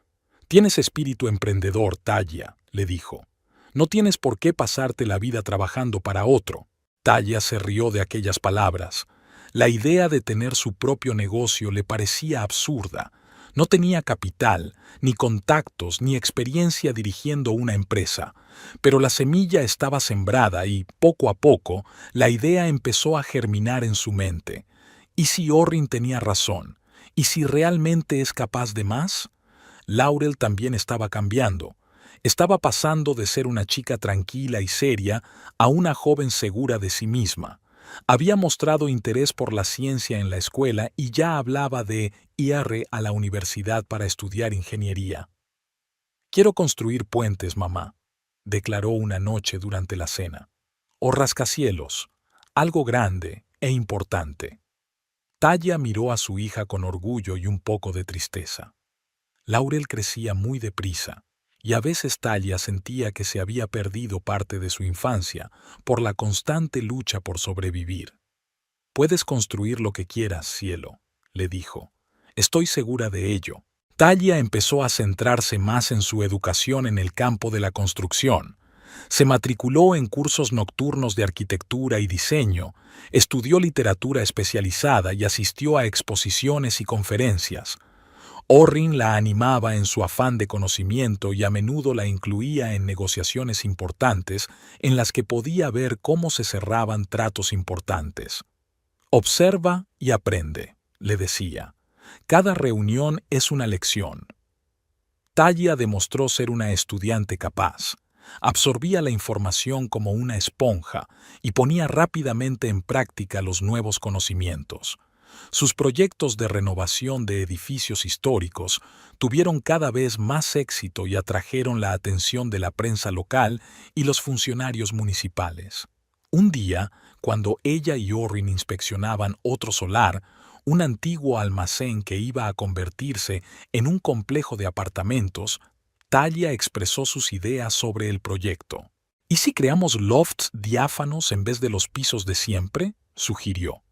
«Tienes espíritu emprendedor, Talla», le dijo. «No tienes por qué pasarte la vida trabajando para otro». Talla se rió de aquellas palabras. La idea de tener su propio negocio le parecía absurda. No tenía capital, ni contactos, ni experiencia dirigiendo una empresa. Pero la semilla estaba sembrada y, poco a poco, la idea empezó a germinar en su mente. ¿Y si Orrin tenía razón? ¿Y si realmente es capaz de más? Laurel también estaba cambiando. Estaba pasando de ser una chica tranquila y seria a una joven segura de sí misma. Había mostrado interés por la ciencia en la escuela y ya hablaba de ir a la universidad para estudiar ingeniería. «Quiero construir puentes, mamá», declaró una noche durante la cena. «O rascacielos, algo grande e importante». Talla miró a su hija con orgullo y un poco de tristeza. Laurel crecía muy deprisa, y a veces Talla sentía que se había perdido parte de su infancia por la constante lucha por sobrevivir. «Puedes construir lo que quieras, cielo», le dijo. «Estoy segura de ello». Talla empezó a centrarse más en su educación en el campo de la construcción. Se matriculó en cursos nocturnos de arquitectura y diseño, estudió literatura especializada y asistió a exposiciones y conferencias. Orrin la animaba en su afán de conocimiento y a menudo la incluía en negociaciones importantes en las que podía ver cómo se cerraban tratos importantes. «Observa y aprende», le decía. «Cada reunión es una lección». Talla demostró ser una estudiante capaz. Absorbía la información como una esponja y ponía rápidamente en práctica los nuevos conocimientos. Sus proyectos de renovación de edificios históricos tuvieron cada vez más éxito y atrajeron la atención de la prensa local y los funcionarios municipales. Un día, cuando ella y Orrin inspeccionaban otro solar, un antiguo almacén que iba a convertirse en un complejo de apartamentos, Talla expresó sus ideas sobre el proyecto. «¿Y si creamos lofts diáfanos en vez de los pisos de siempre?», sugirió.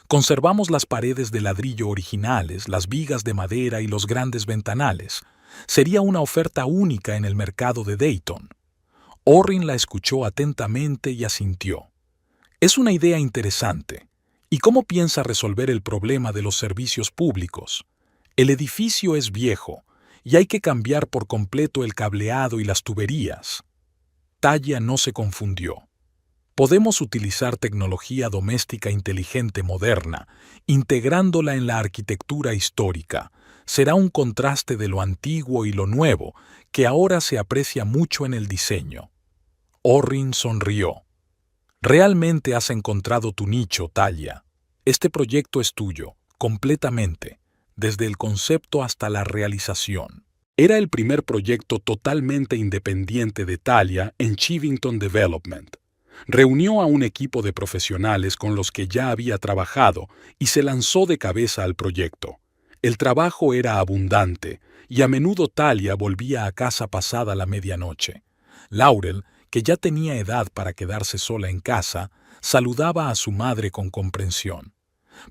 «Conservamos las paredes de ladrillo originales, las vigas de madera y los grandes ventanales. Sería una oferta única en el mercado de Dayton». Orrin la escuchó atentamente y asintió. «Es una idea interesante. ¿Y cómo piensa resolver el problema de los servicios públicos? El edificio es viejo y hay que cambiar por completo el cableado y las tuberías». Talla no se confundió. «Podemos utilizar tecnología doméstica inteligente moderna, integrándola en la arquitectura histórica. Será un contraste de lo antiguo y lo nuevo, que ahora se aprecia mucho en el diseño». Orrin sonrió. «Realmente has encontrado tu nicho, Talla. Este proyecto es tuyo, completamente, desde el concepto hasta la realización». Era el primer proyecto totalmente independiente de Talla en Chivington Development. Reunió a un equipo de profesionales con los que ya había trabajado y se lanzó de cabeza al proyecto. El trabajo era abundante y a menudo Talia volvía a casa pasada la medianoche. Laurel, que ya tenía edad para quedarse sola en casa, saludaba a su madre con comprensión.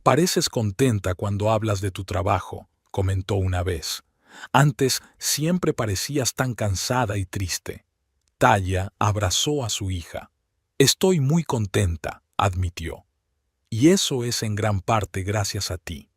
«Pareces contenta cuando hablas de tu trabajo», comentó una vez. «Antes siempre parecías tan cansada y triste». Talia abrazó a su hija. «Estoy muy contenta», admitió. «Y eso es en gran parte gracias a ti.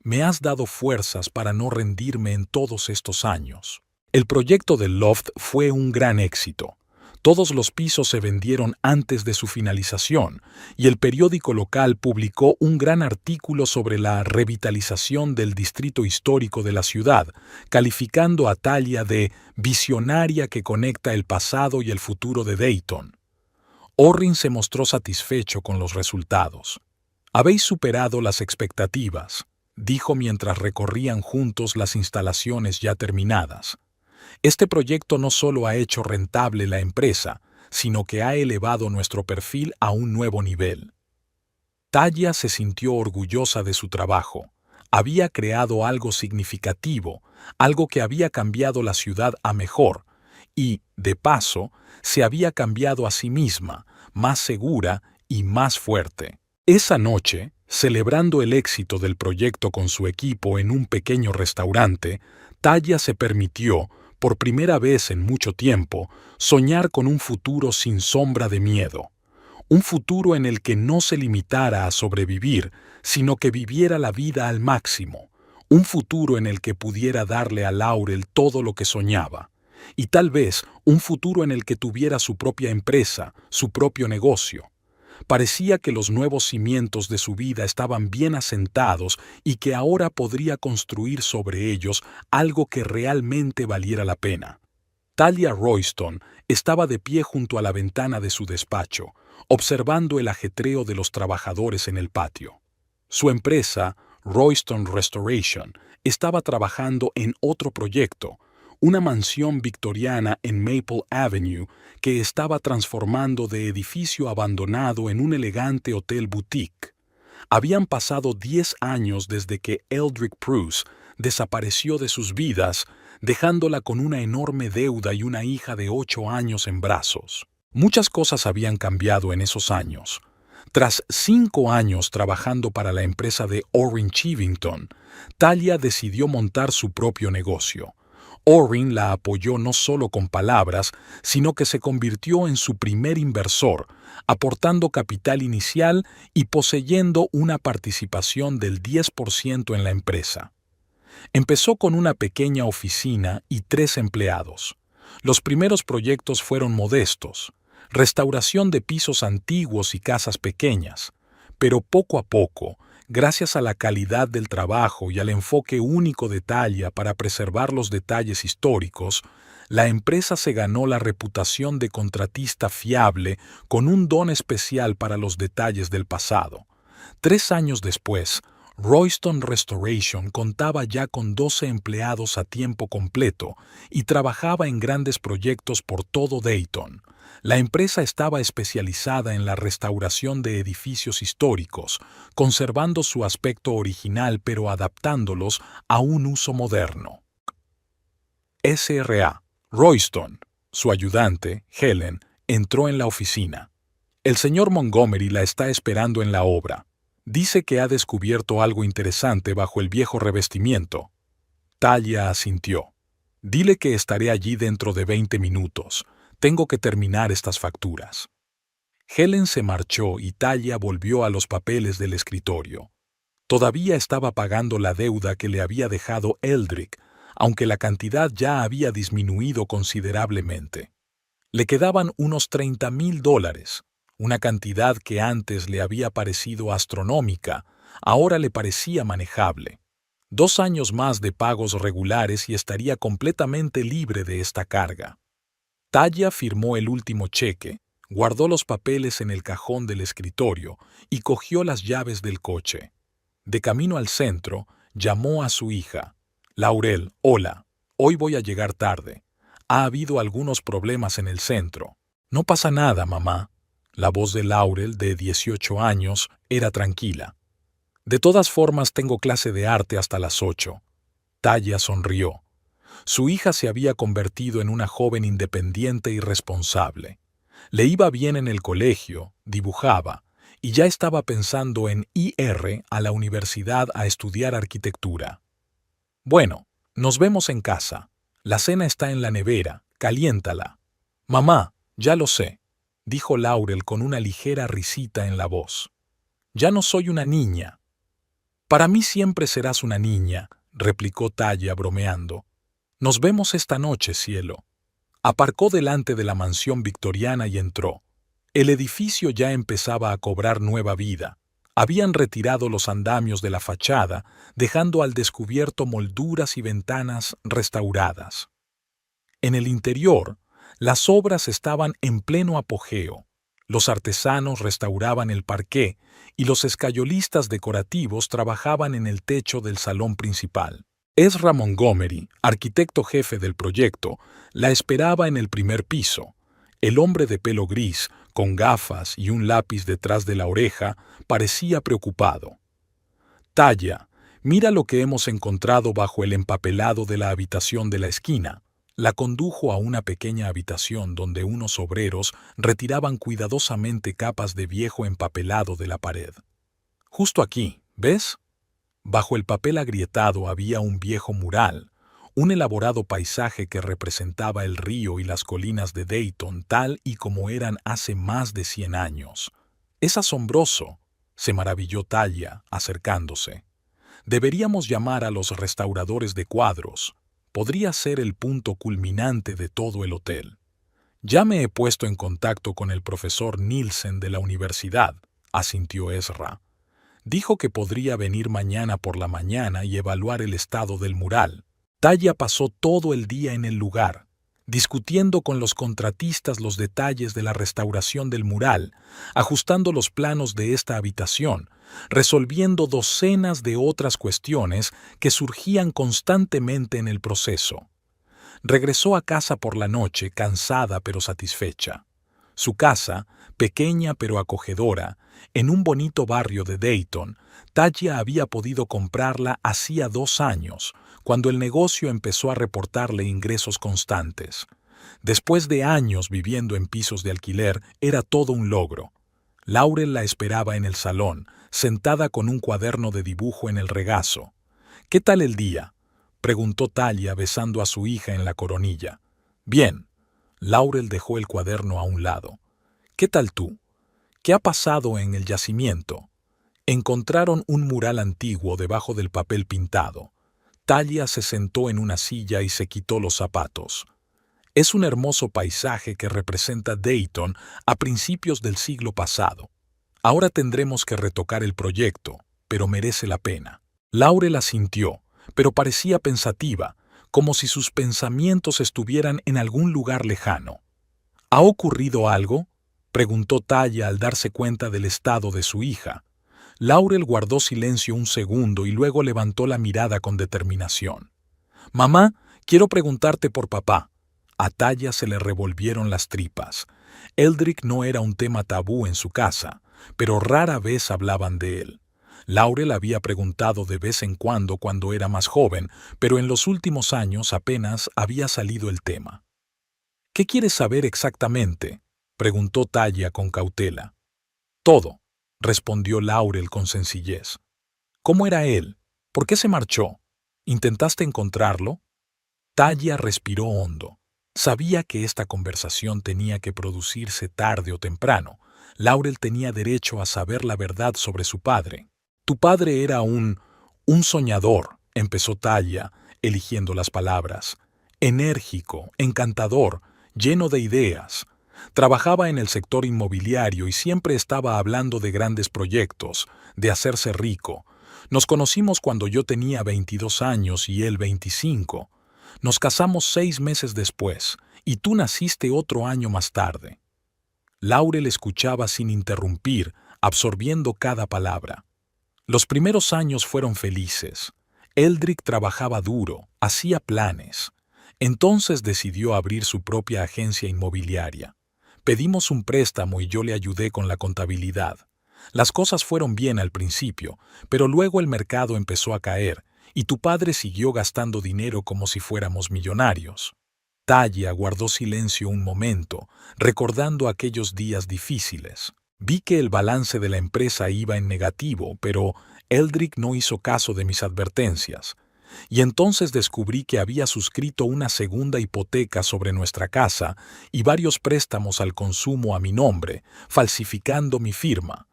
Me has dado fuerzas para no rendirme en todos estos años». El proyecto del loft fue un gran éxito. Todos los pisos se vendieron antes de su finalización y el periódico local publicó un gran artículo sobre la revitalización del distrito histórico de la ciudad, calificando a Talia de visionaria que conecta el pasado y el futuro de Dayton. Orrin se mostró satisfecho con los resultados. «Habéis superado las expectativas», dijo mientras recorrían juntos las instalaciones ya terminadas. «Este proyecto no solo ha hecho rentable la empresa, sino que ha elevado nuestro perfil a un nuevo nivel». Talia se sintió orgullosa de su trabajo. Había creado algo significativo, algo que había cambiado la ciudad a mejor, y, de paso, se había cambiado a sí misma, más segura y más fuerte. Esa noche, celebrando el éxito del proyecto con su equipo en un pequeño restaurante, Talia se permitió, por primera vez en mucho tiempo, soñar con un futuro sin sombra de miedo. Un futuro en el que no se limitara a sobrevivir, sino que viviera la vida al máximo. Un futuro en el que pudiera darle a Laurel todo lo que soñaba. Y tal vez un futuro en el que tuviera su propia empresa, su propio negocio. Parecía que los nuevos cimientos de su vida estaban bien asentados y que ahora podría construir sobre ellos algo que realmente valiera la pena. Talia Royston estaba de pie junto a la ventana de su despacho, observando el ajetreo de los trabajadores en el patio. Su empresa, Royston Restoration, estaba trabajando en otro proyecto, una mansión victoriana en Maple Avenue que estaba transformando de edificio abandonado en un elegante hotel boutique. Habían pasado 10 años desde que Eldrick Bruce desapareció de sus vidas, dejándola con una enorme deuda y una hija de 8 años en brazos. Muchas cosas habían cambiado en esos años. Tras 5 años trabajando para la empresa de Orrin Chivington, Talia decidió montar su propio negocio. Orrin la apoyó no solo con palabras, sino que se convirtió en su primer inversor, aportando capital inicial y poseyendo una participación del 10% en la empresa. Empezó con una pequeña oficina y 3 empleados. Los primeros proyectos fueron modestos, restauración de pisos antiguos y casas pequeñas, pero poco a poco, gracias a la calidad del trabajo y al enfoque único de Talia para preservar los detalles históricos, la empresa se ganó la reputación de contratista fiable con un don especial para los detalles del pasado. 3 años después, Royston Restoration contaba ya con 12 empleados a tiempo completo y trabajaba en grandes proyectos por todo Dayton. La empresa estaba especializada en la restauración de edificios históricos, conservando su aspecto original pero adaptándolos a un uso moderno. S.R.A. Royston, su ayudante, Helen, entró en la oficina. «El señor Montgomery la está esperando en la obra. Dice que ha descubierto algo interesante bajo el viejo revestimiento». Talia asintió. «Dile que estaré allí dentro de 20 minutos. Tengo que terminar estas facturas». Helen se marchó y Talia volvió a los papeles del escritorio. Todavía estaba pagando la deuda que le había dejado Eldrick, aunque la cantidad ya había disminuido considerablemente. Le quedaban unos $30,000, una cantidad que antes le había parecido astronómica, ahora le parecía manejable. 2 años más de pagos regulares y estaría completamente libre de esta carga. Talia firmó el último cheque, guardó los papeles en el cajón del escritorio y cogió las llaves del coche. De camino al centro, llamó a su hija. «Laurel, hola. Hoy voy a llegar tarde. Ha habido algunos problemas en el centro». «No pasa nada, mamá. La voz de Laurel, de 18 años, era tranquila. De todas formas, tengo clase de arte hasta las 8. Taya sonrió. Su hija se había convertido en una joven independiente y responsable. Le iba bien en el colegio, dibujaba, y ya estaba pensando en ir a la universidad a estudiar arquitectura. Bueno, nos vemos en casa. La cena está en la nevera, caliéntala. Mamá, ya lo sé, dijo Laurel con una ligera risita en la voz. Ya no soy una niña. Para mí siempre serás una niña, replicó Taya bromeando. Nos vemos esta noche, cielo. Aparcó delante de la mansión victoriana y entró. El edificio ya empezaba a cobrar nueva vida. Habían retirado los andamios de la fachada, dejando al descubierto molduras y ventanas restauradas. En el interior, las obras estaban en pleno apogeo. Los artesanos restauraban el parqué y los escayolistas decorativos trabajaban en el techo del salón principal. Ezra Montgomery, arquitecto jefe del proyecto, la esperaba en el primer piso. El hombre de pelo gris, con gafas y un lápiz detrás de la oreja, parecía preocupado. Taya, mira lo que hemos encontrado bajo el empapelado de la habitación de la esquina. La condujo a una pequeña habitación donde unos obreros retiraban cuidadosamente capas de viejo empapelado de la pared. Justo aquí, ¿ves? Bajo el papel agrietado había un viejo mural, un elaborado paisaje que representaba el río y las colinas de Dayton tal y como eran hace más de 100 años. Es asombroso, se maravilló Taya, acercándose. Deberíamos llamar a los restauradores de cuadros. Podría ser el punto culminante de todo el hotel. Ya me he puesto en contacto con el profesor Nielsen de la universidad, asintió Ezra. Dijo que podría venir mañana por la mañana y evaluar el estado del mural. Taya pasó todo el día en el lugar, discutiendo con los contratistas los detalles de la restauración del mural, ajustando los planos de esta habitación, resolviendo docenas de otras cuestiones que surgían constantemente en el proceso. Regresó a casa por la noche, cansada pero satisfecha. Su casa, pequeña pero acogedora, en un bonito barrio de Dayton, Taya había podido comprarla hacía 2 años, cuando el negocio empezó a reportarle ingresos constantes. Después de años viviendo en pisos de alquiler, era todo un logro. Laurel la esperaba en el salón, sentada con un cuaderno de dibujo en el regazo. «¿Qué tal el día?», preguntó Taya besando a su hija en la coronilla. «Bien». Laurel dejó el cuaderno a un lado. «¿Qué tal tú? ¿Qué ha pasado en el yacimiento?». Encontraron un mural antiguo debajo del papel pintado. Taya se sentó en una silla y se quitó los zapatos. Es un hermoso paisaje que representa Dayton a principios del siglo pasado. Ahora tendremos que retocar el proyecto, pero merece la pena. Laurel asintió, pero parecía pensativa, como si sus pensamientos estuvieran en algún lugar lejano. ¿Ha ocurrido algo?, preguntó Taya al darse cuenta del estado de su hija. Laurel guardó silencio un segundo y luego levantó la mirada con determinación. «Mamá, quiero preguntarte por papá». A Taya se le revolvieron las tripas. Eldrick no era un tema tabú en su casa, pero rara vez hablaban de él. Laurel había preguntado de vez en cuando era más joven, pero en los últimos años apenas había salido el tema. «¿Qué quieres saber exactamente?», preguntó Taya con cautela. «Todo», respondió Laurel con sencillez. «¿Cómo era él? ¿Por qué se marchó? ¿Intentaste encontrarlo?». Taya respiró hondo. Sabía que esta conversación tenía que producirse tarde o temprano. Laurel tenía derecho a saber la verdad sobre su padre. «Tu padre era un soñador», empezó Taya, eligiendo las palabras. «Enérgico, encantador, lleno de ideas. Trabajaba en el sector inmobiliario y siempre estaba hablando de grandes proyectos, de hacerse rico. Nos conocimos cuando yo tenía 22 años y él 25. Nos casamos 6 meses después, y tú naciste otro año más tarde». Laurel escuchaba sin interrumpir, absorbiendo cada palabra. Los primeros años fueron felices. Eldrick trabajaba duro, hacía planes. Entonces decidió abrir su propia agencia inmobiliaria. Pedimos un préstamo y yo le ayudé con la contabilidad. Las cosas fueron bien al principio, pero luego el mercado empezó a caer y tu padre siguió gastando dinero como si fuéramos millonarios. Talia guardó silencio un momento, recordando aquellos días difíciles. Vi que el balance de la empresa iba en negativo, pero Eldrick no hizo caso de mis advertencias. Y entonces descubrí que había suscrito una segunda hipoteca sobre nuestra casa y varios préstamos al consumo a mi nombre, falsificando mi firma.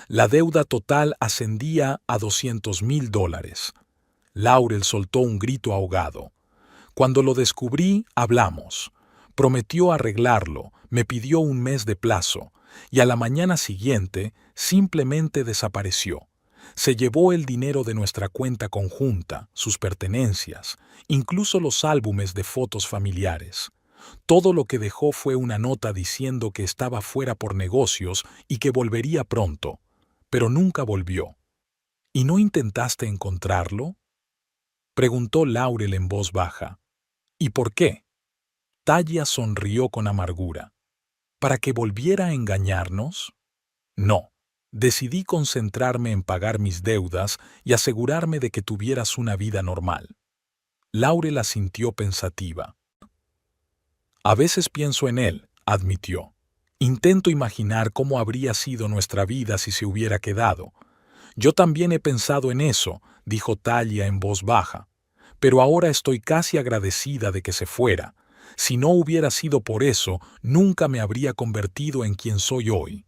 La deuda total ascendía a $200,000. Laurel soltó un grito ahogado. Cuando lo descubrí, hablamos. Prometió arreglarlo, me pidió un mes de plazo, y a la mañana siguiente simplemente desapareció. Se llevó el dinero de nuestra cuenta conjunta, sus pertenencias, incluso los álbumes de fotos familiares. Todo lo que dejó fue una nota diciendo que estaba fuera por negocios y que volvería pronto, pero nunca volvió. ¿Y no intentaste encontrarlo?, preguntó Laurel en voz baja. ¿Y por qué? Talia sonrió con amargura. ¿Para que volviera a engañarnos? No. Decidí concentrarme en pagar mis deudas y asegurarme de que tuvieras una vida normal. Laurel asintió pensativa. A veces pienso en él, admitió. Intento imaginar cómo habría sido nuestra vida si se hubiera quedado. Yo también he pensado en eso, dijo Talia en voz baja. Pero ahora estoy casi agradecida de que se fuera. Si no hubiera sido por eso, nunca me habría convertido en quien soy hoy.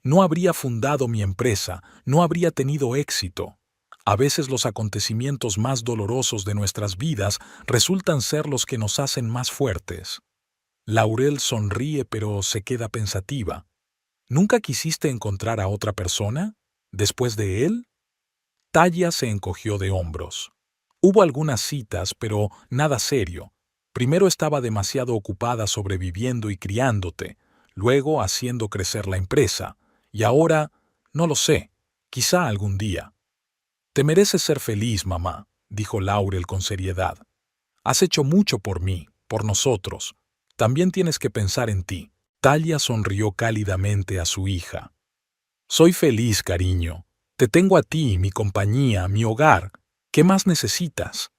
No habría fundado mi empresa, no habría tenido éxito. A veces los acontecimientos más dolorosos de nuestras vidas resultan ser los que nos hacen más fuertes. Laurel sonríe pero se queda pensativa. ¿Nunca quisiste encontrar a otra persona? ¿Después de él? Talia se encogió de hombros. Hubo algunas citas, pero nada serio. Primero estaba demasiado ocupada sobreviviendo y criándote, luego haciendo crecer la empresa, y ahora, no lo sé, quizá algún día. Te mereces ser feliz, mamá, dijo Laurel con seriedad. Has hecho mucho por mí, por nosotros. También tienes que pensar en ti. Talia sonrió cálidamente a su hija. Soy feliz, cariño. Te tengo a ti, mi compañía, mi hogar. ¿Qué más necesitas?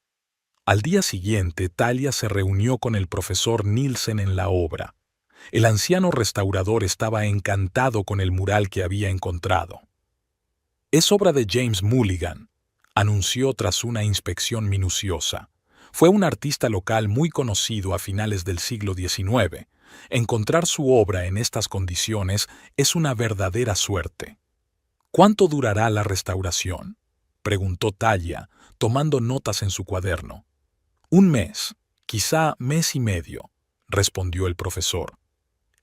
Al día siguiente, Talia se reunió con el profesor Nielsen en la obra. El anciano restaurador estaba encantado con el mural que había encontrado. Es obra de James Mulligan, anunció tras una inspección minuciosa. Fue un artista local muy conocido a finales del siglo XIX. Encontrar su obra en estas condiciones es una verdadera suerte. ¿Cuánto durará la restauración?, preguntó Talia, tomando notas en su cuaderno. Un mes, quizá mes y medio, respondió el profesor.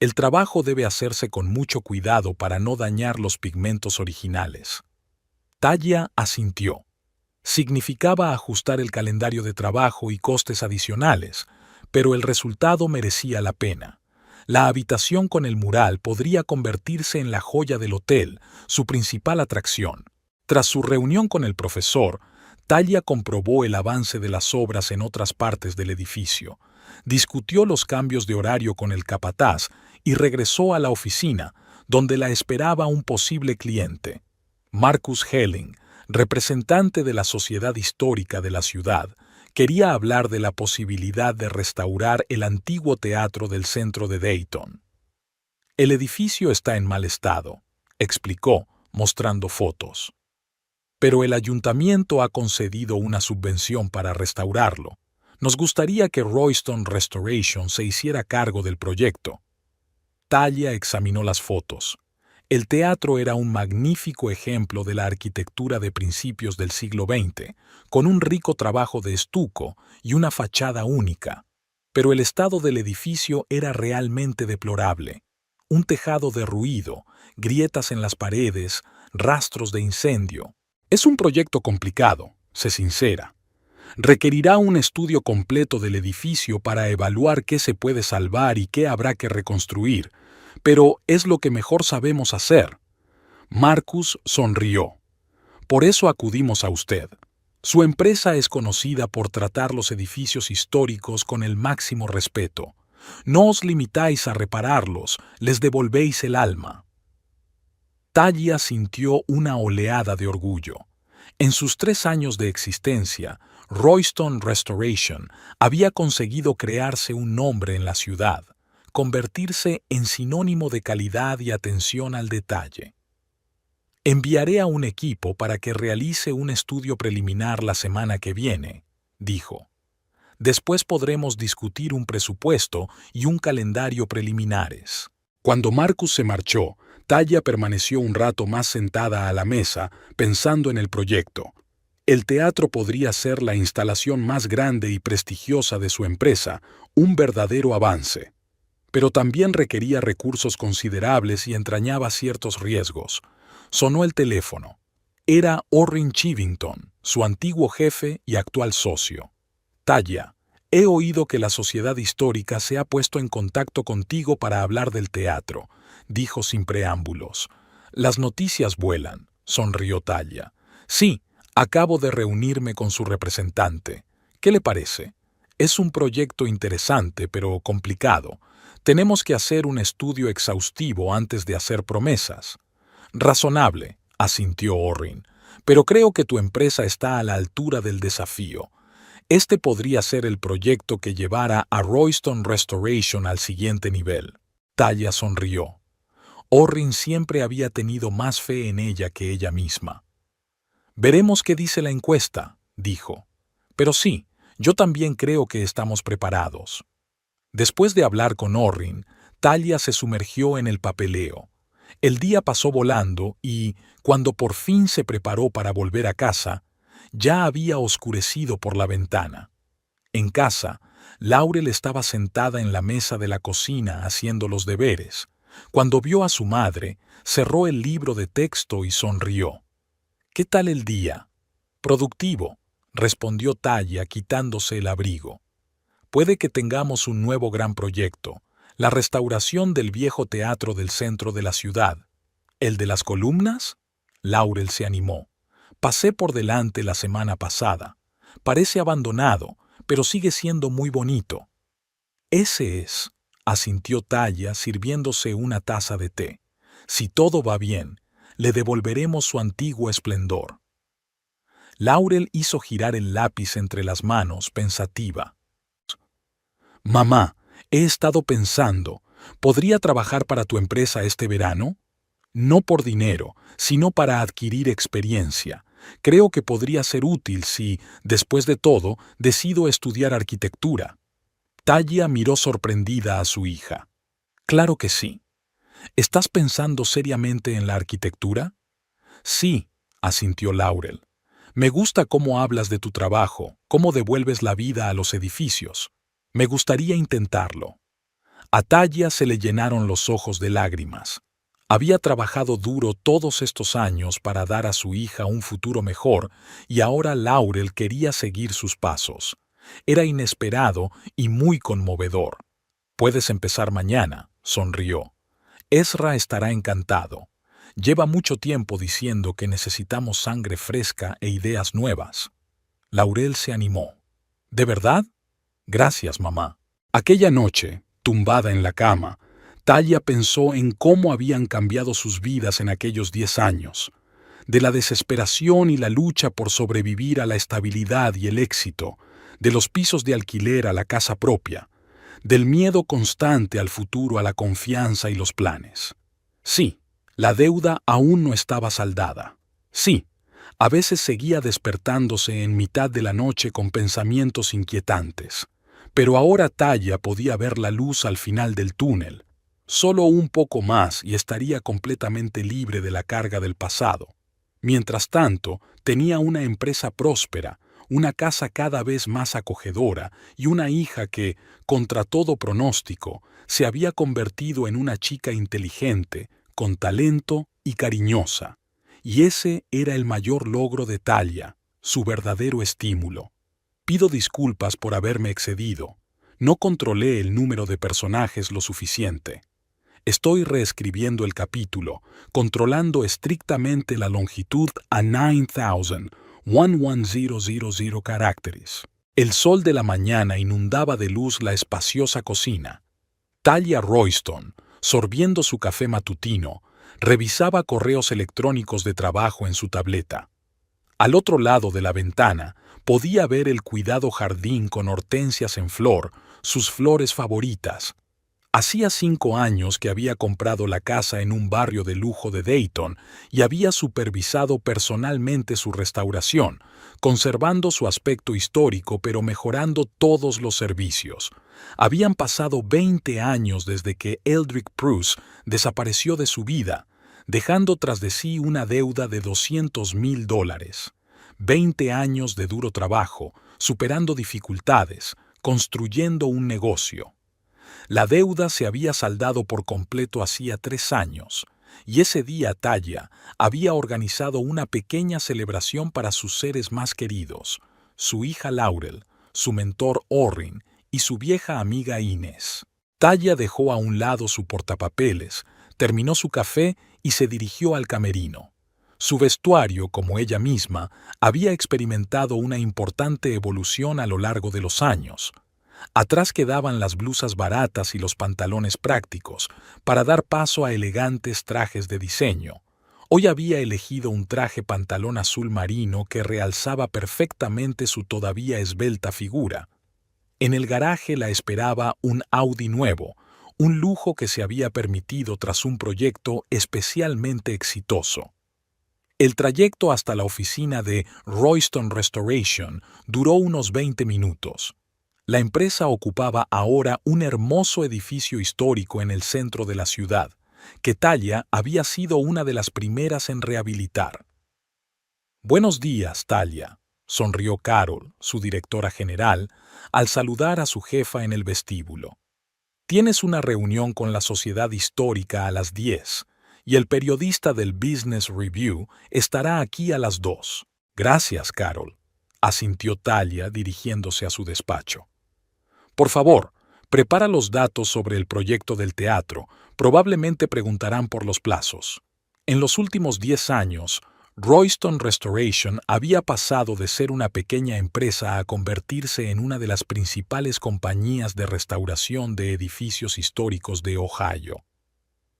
El trabajo debe hacerse con mucho cuidado para no dañar los pigmentos originales. Talia asintió. Significaba ajustar el calendario de trabajo y costes adicionales, pero el resultado merecía la pena. La habitación con el mural podría convertirse en la joya del hotel, su principal atracción. Tras su reunión con el profesor, Talia comprobó el avance de las obras en otras partes del edificio, discutió los cambios de horario con el capataz y regresó a la oficina, donde la esperaba un posible cliente. Marcus Helling, representante de la Sociedad Histórica de la ciudad, quería hablar de la posibilidad de restaurar el antiguo teatro del centro de Dayton. El edificio está en mal estado, explicó, mostrando fotos. Pero el ayuntamiento ha concedido una subvención para restaurarlo. Nos gustaría que Royston Restoration se hiciera cargo del proyecto. Talia examinó las fotos. El teatro era un magnífico ejemplo de la arquitectura de principios del siglo XX, con un rico trabajo de estuco y una fachada única. Pero el estado del edificio era realmente deplorable. Un tejado derruido, grietas en las paredes, rastros de incendio. Es un proyecto complicado, se sincera. Requerirá un estudio completo del edificio para evaluar qué se puede salvar y qué habrá que reconstruir, pero es lo que mejor sabemos hacer. Marcus sonrió. Por eso acudimos a usted. Su empresa es conocida por tratar los edificios históricos con el máximo respeto. No os limitáis a repararlos, les devolvéis el alma. Talla sintió una oleada de orgullo. En sus 3 años de existencia, Royston Restoration había conseguido crearse un nombre en la ciudad, convertirse en sinónimo de calidad y atención al detalle. Enviaré a un equipo para que realice un estudio preliminar la semana que viene, dijo. Después podremos discutir un presupuesto y un calendario preliminares. Cuando Marcus se marchó, Talla permaneció un rato más sentada a la mesa, pensando en el proyecto. El teatro podría ser la instalación más grande y prestigiosa de su empresa, un verdadero avance. Pero también requería recursos considerables y entrañaba ciertos riesgos. Sonó el teléfono. Era Orrin Chivington, su antiguo jefe y actual socio. Talla, he oído que la Sociedad Histórica se ha puesto en contacto contigo para hablar del teatro, dijo sin preámbulos. Las noticias vuelan, sonrió Talla. Sí, acabo de reunirme con su representante. ¿Qué le parece? Es un proyecto interesante, pero complicado. Tenemos que hacer un estudio exhaustivo antes de hacer promesas. Razonable, asintió Orrin, pero creo que tu empresa está a la altura del desafío. Este podría ser el proyecto que llevara a Royston Restoration al siguiente nivel. Talla sonrió. Orrin siempre había tenido más fe en ella que ella misma. Veremos qué dice la encuesta, dijo. Pero sí, yo también creo que estamos preparados. Después de hablar con Orrin, Talla se sumergió en el papeleo. El día pasó volando y, cuando por fin se preparó para volver a casa, ya había oscurecido por la ventana. En casa, Laurel estaba sentada en la mesa de la cocina haciendo los deberes. Cuando vio a su madre, cerró el libro de texto y sonrió. «¿Qué tal el día?» «Productivo», respondió Talla quitándose el abrigo. «Puede que tengamos un nuevo gran proyecto, la restauración del viejo teatro del centro de la ciudad. ¿El de las columnas?» Laurel se animó. «Pasé por delante la semana pasada. Parece abandonado, pero sigue siendo muy bonito». «Ese es», asintió Talla sirviéndose una taza de té. «Si todo va bien, le devolveremos su antiguo esplendor». Laurel hizo girar el lápiz entre las manos, pensativa. «Mamá, he estado pensando, ¿podría trabajar para tu empresa este verano? No por dinero, sino para adquirir experiencia. Creo que podría ser útil si, después de todo, decido estudiar arquitectura». Talla miró sorprendida a su hija. «Claro que sí. ¿Estás pensando seriamente en la arquitectura?» «Sí», asintió Laurel. «Me gusta cómo hablas de tu trabajo, cómo devuelves la vida a los edificios. Me gustaría intentarlo». A Talla se le llenaron los ojos de lágrimas. Había trabajado duro todos estos años para dar a su hija un futuro mejor y ahora Laurel quería seguir sus pasos. Era inesperado y muy conmovedor. «Puedes empezar mañana», sonrió. «Ezra estará encantado. Lleva mucho tiempo diciendo que necesitamos sangre fresca e ideas nuevas». Laurel se animó. «¿De verdad? Gracias, mamá». Aquella noche, tumbada en la cama, Talla pensó en cómo habían cambiado sus vidas en aquellos 10 años. De la desesperación y la lucha por sobrevivir a la estabilidad y el éxito, de los pisos de alquiler a la casa propia, del miedo constante al futuro a la confianza y los planes. Sí, la deuda aún no estaba saldada. Sí, a veces seguía despertándose en mitad de la noche con pensamientos inquietantes. Pero ahora Talla podía ver la luz al final del túnel. Solo un poco más y estaría completamente libre de la carga del pasado. Mientras tanto, tenía una empresa próspera, una casa cada vez más acogedora y una hija que, contra todo pronóstico, se había convertido en una chica inteligente, con talento y cariñosa. Y ese era el mayor logro de Talla, su verdadero estímulo. «Pido disculpas por haberme excedido. No controlé el número de personajes lo suficiente. Estoy reescribiendo el capítulo, controlando estrictamente la longitud a 9,11000 caracteres». El sol de la mañana inundaba de luz la espaciosa cocina. Talia Royston, sorbiendo su café matutino, revisaba correos electrónicos de trabajo en su tableta. Al otro lado de la ventana podía ver el cuidado jardín con hortensias en flor, sus flores favoritas. Hacía 5 años que había comprado la casa en un barrio de lujo de Dayton y había supervisado personalmente su restauración, conservando su aspecto histórico pero mejorando todos los servicios. Habían pasado 20 años desde que Eldrick Bruce desapareció de su vida, dejando tras de sí una deuda de $200,000. 20 años de duro trabajo, superando dificultades, construyendo un negocio. La deuda se había saldado por completo hacía 3 años, y ese día Talia había organizado una pequeña celebración para sus seres más queridos, su hija Laurel, su mentor Orrin y su vieja amiga Inés. Talia dejó a un lado su portapapeles, terminó su café y se dirigió al camerino. Su vestuario, como ella misma, había experimentado una importante evolución a lo largo de los años. Atrás quedaban las blusas baratas y los pantalones prácticos, para dar paso a elegantes trajes de diseño. Hoy había elegido un traje pantalón azul marino que realzaba perfectamente su todavía esbelta figura. En el garaje la esperaba un Audi nuevo, un lujo que se había permitido tras un proyecto especialmente exitoso. El trayecto hasta la oficina de Royston Restoration duró unos 20 minutos. La empresa ocupaba ahora un hermoso edificio histórico en el centro de la ciudad, que Talia había sido una de las primeras en rehabilitar. «Buenos días, Talia», sonrió Carol, su directora general, al saludar a su jefa en el vestíbulo. «Tienes una reunión con la Sociedad Histórica a las 10, y el periodista del Business Review estará aquí a las 2. «Gracias, Carol», asintió Talia dirigiéndose a su despacho. «Por favor, prepara los datos sobre el proyecto del teatro. Probablemente preguntarán por los plazos». En los últimos 10 años, Royston Restoration había pasado de ser una pequeña empresa a convertirse en una de las principales compañías de restauración de edificios históricos de Ohio.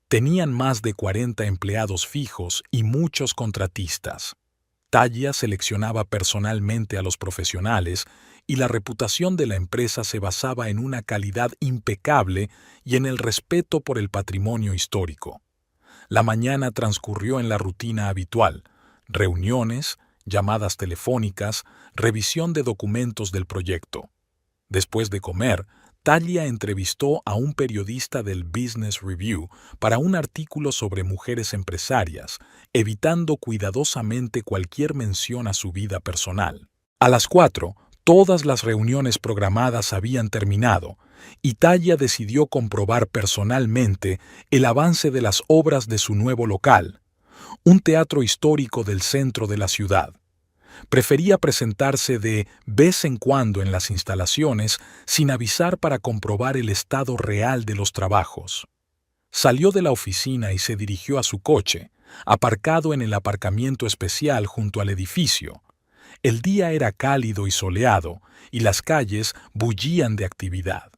Tenían más de 40 empleados fijos y muchos contratistas. Talia seleccionaba personalmente a los profesionales y la reputación de la empresa se basaba en una calidad impecable y en el respeto por el patrimonio histórico. La mañana transcurrió en la rutina habitual: reuniones, llamadas telefónicas, revisión de documentos del proyecto. Después de comer, Talia entrevistó a un periodista del Business Review para un artículo sobre mujeres empresarias, evitando cuidadosamente cualquier mención a su vida personal. A las 4, todas las reuniones programadas habían terminado, y Talia decidió comprobar personalmente el avance de las obras de su nuevo local, un teatro histórico del centro de la ciudad. Prefería presentarse de vez en cuando en las instalaciones sin avisar para comprobar el estado real de los trabajos. Salió de la oficina y se dirigió a su coche, aparcado en el aparcamiento especial junto al edificio. El día era cálido y soleado, y las calles bullían de actividad.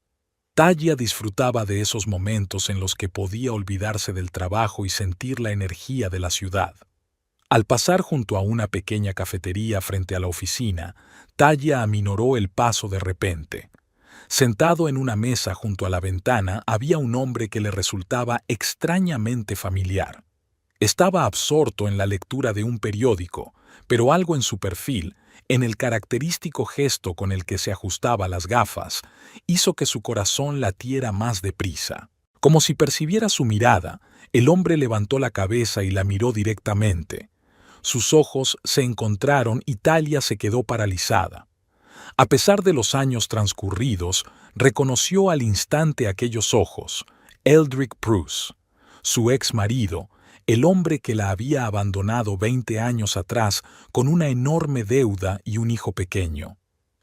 Talia disfrutaba de esos momentos en los que podía olvidarse del trabajo y sentir la energía de la ciudad. Al pasar junto a una pequeña cafetería frente a la oficina, Talia aminoró el paso de repente. Sentado en una mesa junto a la ventana había un hombre que le resultaba extrañamente familiar. Estaba absorto en la lectura de un periódico, pero algo en su perfil, en el característico gesto con el que se ajustaba las gafas, hizo que su corazón latiera más deprisa. Como si percibiera su mirada, el hombre levantó la cabeza y la miró directamente. Sus ojos se encontraron y Talia se quedó paralizada. A pesar de los años transcurridos, reconoció al instante aquellos ojos: Eldrick Bruce, su ex marido, el hombre que la había abandonado 20 años atrás con una enorme deuda y un hijo pequeño.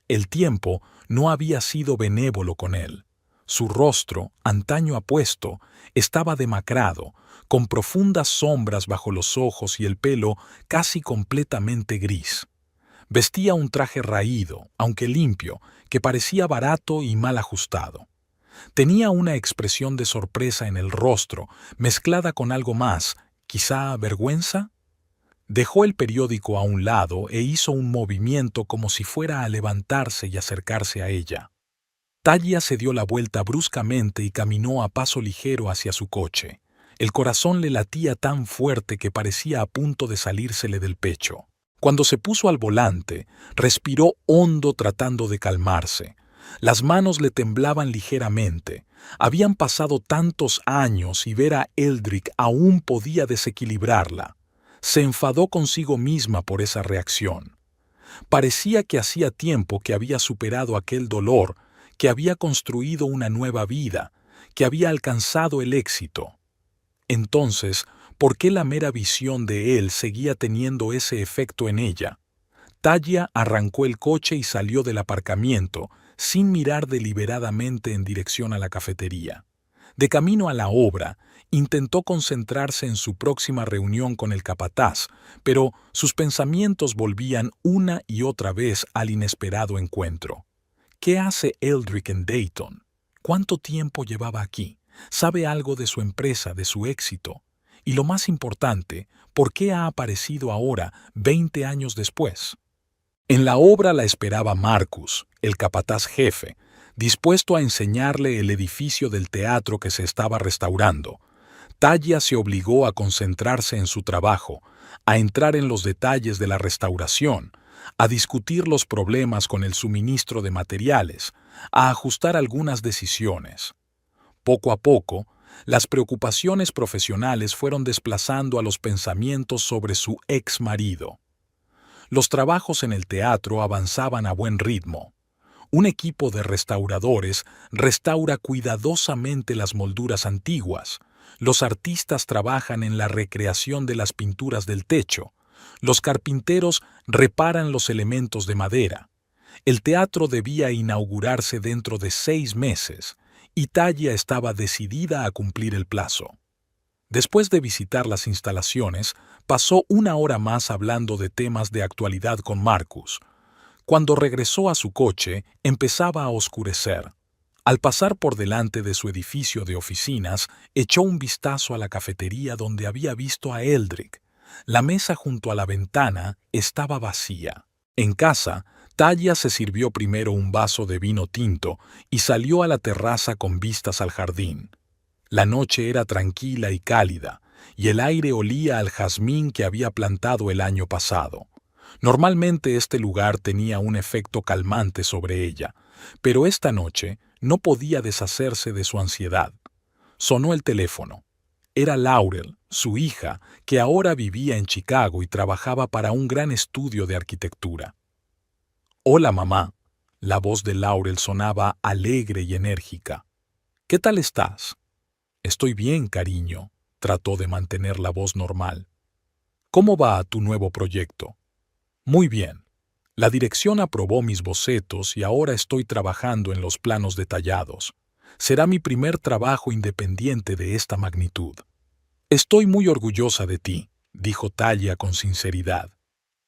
El tiempo no había sido benévolo con él. Su rostro, antaño apuesto, estaba demacrado, con profundas sombras bajo los ojos y el pelo casi completamente gris. Vestía un traje raído, aunque limpio, que parecía barato y mal ajustado. Tenía una expresión de sorpresa en el rostro, mezclada con algo más, quizá vergüenza. Dejó el periódico a un lado e hizo un movimiento como si fuera a levantarse y acercarse a ella. Talia se dio la vuelta bruscamente y caminó a paso ligero hacia su coche. El corazón le latía tan fuerte que parecía a punto de salírsele del pecho. Cuando se puso al volante, respiró hondo tratando de calmarse. Las manos le temblaban ligeramente. Habían pasado tantos años y ver a Eldrick aún podía desequilibrarla. Se enfadó consigo misma por esa reacción. Parecía que hacía tiempo que había superado aquel dolor, que había construido una nueva vida, que había alcanzado el éxito. Entonces, ¿por qué la mera visión de él seguía teniendo ese efecto en ella? Talia arrancó el coche y salió del aparcamiento, sin mirar deliberadamente en dirección a la cafetería. De camino a la obra, intentó concentrarse en su próxima reunión con el capataz, pero sus pensamientos volvían una y otra vez al inesperado encuentro. ¿Qué hace Eldrick en Dayton? ¿Cuánto tiempo llevaba aquí? ¿Sabe algo de su empresa, de su éxito? Y lo más importante, ¿por qué ha aparecido ahora, 20 años después? En la obra la esperaba Marcus, el capataz jefe, dispuesto a enseñarle el edificio del teatro que se estaba restaurando. Talia se obligó a concentrarse en su trabajo, a entrar en los detalles de la restauración, a discutir los problemas con el suministro de materiales, a ajustar algunas decisiones. Poco a poco, las preocupaciones profesionales fueron desplazando a los pensamientos sobre su ex marido. Los trabajos en el teatro avanzaban a buen ritmo. Un equipo de restauradores restaura cuidadosamente las molduras antiguas. Los artistas trabajan en la recreación de las pinturas del techo. Los carpinteros reparan los elementos de madera. El teatro debía inaugurarse dentro de 6 meses, y Talia estaba decidida a cumplir el plazo. Después de visitar las instalaciones, pasó 1 hora más hablando de temas de actualidad con Marcus. Cuando regresó a su coche, empezaba a oscurecer. Al pasar por delante de su edificio de oficinas, echó un vistazo a la cafetería donde había visto a Eldrick. La mesa junto a la ventana estaba vacía. En casa, Talia se sirvió primero un vaso de vino tinto y salió a la terraza con vistas al jardín. La noche era tranquila y cálida, y el aire olía al jazmín que había plantado el año pasado. Normalmente este lugar tenía un efecto calmante sobre ella, pero esta noche no podía deshacerse de su ansiedad. Sonó el teléfono. Era Laurel, su hija, que ahora vivía en Chicago y trabajaba para un gran estudio de arquitectura. «Hola, mamá». La voz de Laurel sonaba alegre y enérgica. «¿Qué tal estás?» «Estoy bien, cariño», trató de mantener la voz normal. «¿Cómo va tu nuevo proyecto?» «Muy bien. La dirección aprobó mis bocetos y ahora estoy trabajando en los planos detallados. Será mi primer trabajo independiente de esta magnitud». «Estoy muy orgullosa de ti», dijo Talia con sinceridad.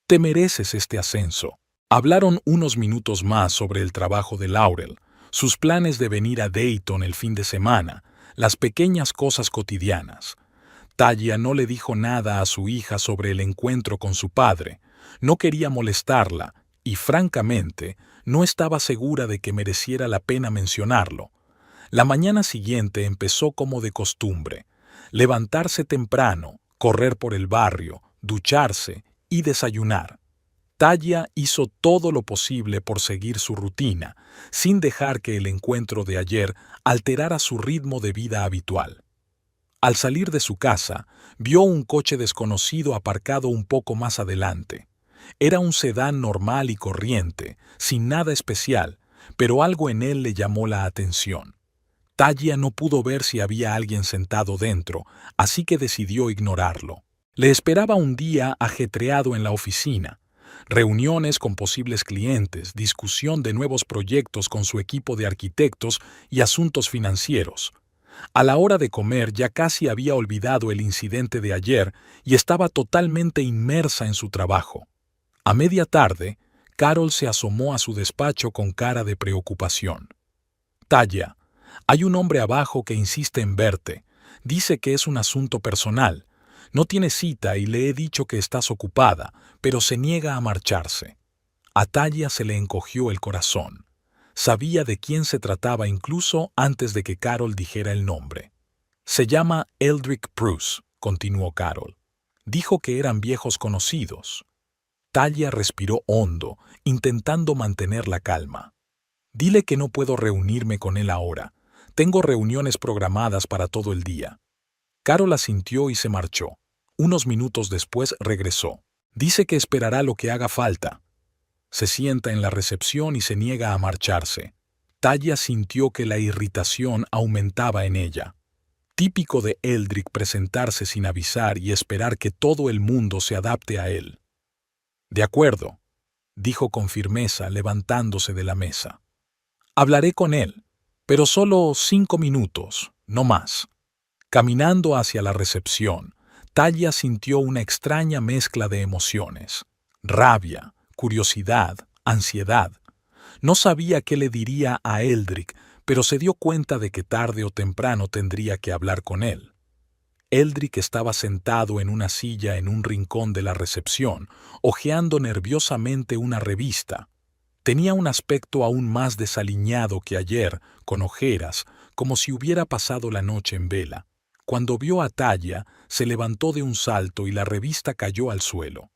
«Te mereces este ascenso». Hablaron unos minutos más sobre el trabajo de Laurel, sus planes de venir a Dayton el fin de semana, las pequeñas cosas cotidianas. Talia no le dijo nada a su hija sobre el encuentro con su padre. No quería molestarla y, francamente, no estaba segura de que mereciera la pena mencionarlo. La mañana siguiente empezó como de costumbre: levantarse temprano, correr por el barrio, ducharse y desayunar. Talia hizo todo lo posible por seguir su rutina, sin dejar que el encuentro de ayer alterara su ritmo de vida habitual. Al salir de su casa, vio un coche desconocido aparcado un poco más adelante. Era un sedán normal y corriente, sin nada especial, pero algo en él le llamó la atención. Talia no pudo ver si había alguien sentado dentro, así que decidió ignorarlo. Le esperaba un día ajetreado en la oficina. Reuniones con posibles clientes, discusión de nuevos proyectos con su equipo de arquitectos y asuntos financieros. A la hora de comer ya casi había olvidado el incidente de ayer y estaba totalmente inmersa en su trabajo. A media tarde, Carol se asomó a su despacho con cara de preocupación. «Talia, Hay un hombre abajo que insiste en verte. Dice que es un asunto personal. No tiene cita y le he dicho que estás ocupada, pero se niega a marcharse. A Talia se le encogió el corazón. Sabía de quién se trataba incluso antes de que Carol dijera el nombre. Se llama Eldrick Bruce, continuó Carol. Dijo que eran viejos conocidos. Talia respiró hondo, intentando mantener la calma. Dile que no puedo reunirme con él ahora. Tengo reuniones programadas para todo el día. Carol asintió y se marchó. Unos minutos después regresó. Dice que esperará lo que haga falta. Se sienta en la recepción y se niega a marcharse. Talia sintió que la irritación aumentaba en ella. Típico de Eldrick presentarse sin avisar y esperar que todo el mundo se adapte a él. De acuerdo, dijo con firmeza levantándose de la mesa. Hablaré con él, pero solo 5 minutos, no más. Caminando hacia la recepción, Talia sintió una extraña mezcla de emociones. Rabia, curiosidad, ansiedad. No sabía qué le diría a Eldrick, pero se dio cuenta de que tarde o temprano tendría que hablar con él. Eldrick estaba sentado en una silla en un rincón de la recepción, hojeando nerviosamente una revista. Tenía un aspecto aún más desaliñado que ayer, con ojeras, como si hubiera pasado la noche en vela. Cuando vio a Talia, se levantó de un salto y la revista cayó al suelo.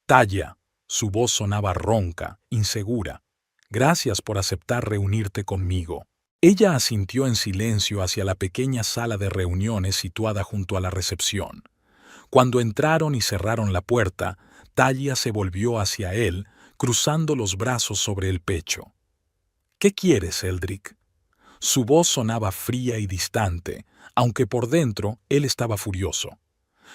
Talia, su voz sonaba ronca, insegura. Gracias por aceptar reunirte conmigo. Ella asintió en silencio hacia la pequeña sala de reuniones situada junto a la recepción. Cuando entraron y cerraron la puerta, Talia se volvió hacia él, cruzando los brazos sobre el pecho. ¿Qué quieres, Eldrick? Su voz sonaba fría y distante, aunque por dentro él estaba furioso.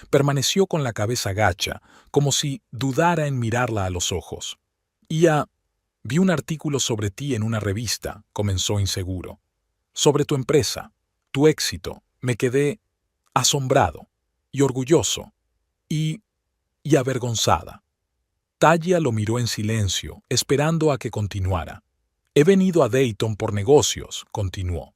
Permaneció con la cabeza gacha, como si dudara en mirarla a los ojos. Vi un artículo sobre ti en una revista, comenzó inseguro. Sobre tu empresa, tu éxito. Me quedé asombrado y orgulloso y avergonzada. Talia lo miró en silencio, esperando a que continuara. He venido a Dayton por negocios, continuó.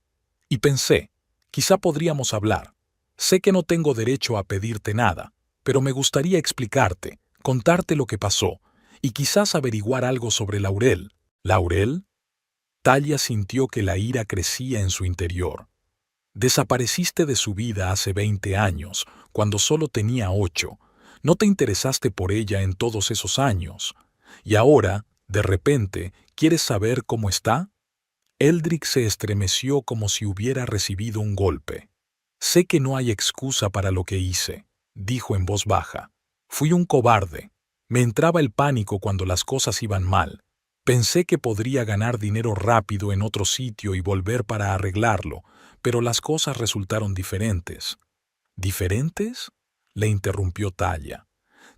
Y pensé, quizá podríamos hablar. Sé que no tengo derecho a pedirte nada, pero me gustaría explicarte, contarte lo que pasó, y quizás averiguar algo sobre Laurel. ¿Laurel? Talia sintió que la ira crecía en su interior. Desapareciste de su vida hace 20 años, cuando solo tenía 8. No te interesaste por ella en todos esos años. Y ahora, de repente, ¿quieres saber cómo está? Eldrick se estremeció como si hubiera recibido un golpe. Sé que no hay excusa para lo que hice, dijo en voz baja. Fui un cobarde. Me entraba el pánico cuando las cosas iban mal. Pensé que podría ganar dinero rápido en otro sitio y volver para arreglarlo, pero las cosas resultaron diferentes. ¿Diferentes?, le interrumpió Talia.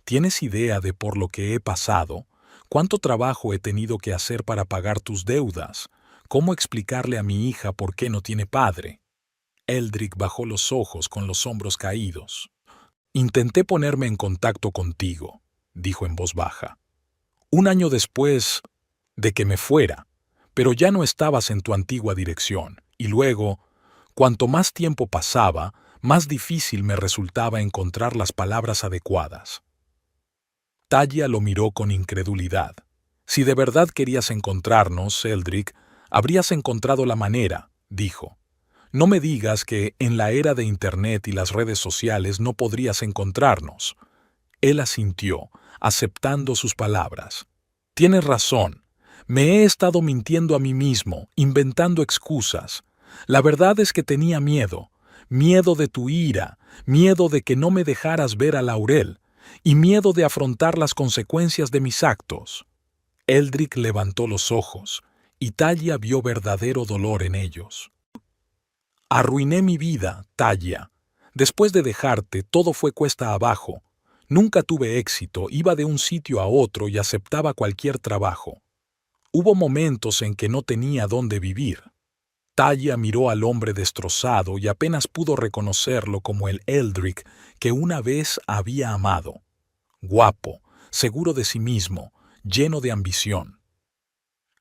¿Tienes idea de por lo que he pasado? ¿Cuánto trabajo he tenido que hacer para pagar tus deudas? ¿Cómo explicarle a mi hija por qué no tiene padre? Eldrick bajó los ojos con los hombros caídos. Intenté ponerme en contacto contigo, dijo en voz baja. 1 año después de que me fuera, pero ya no estabas en tu antigua dirección, y luego, cuanto más tiempo pasaba, más difícil me resultaba encontrar las palabras adecuadas. Talia lo miró con incredulidad. Si de verdad querías encontrarnos, Eldrick, habrías encontrado la manera, dijo. No me digas que en la era de Internet y las redes sociales no podrías encontrarnos. Él asintió, aceptando sus palabras. Tienes razón. Me he estado mintiendo a mí mismo, inventando excusas. La verdad es que tenía miedo. Miedo de tu ira, miedo de que no me dejaras ver a Laurel, y miedo de afrontar las consecuencias de mis actos. Eldrick levantó los ojos, y Talia vio verdadero dolor en ellos. Arruiné mi vida, Talia. Después de dejarte, todo fue cuesta abajo. Nunca tuve éxito, iba de un sitio a otro y aceptaba cualquier trabajo. Hubo momentos en que no tenía dónde vivir. Talia miró al hombre destrozado y apenas pudo reconocerlo como el Eldrick que una vez había amado. Guapo, seguro de sí mismo, lleno de ambición.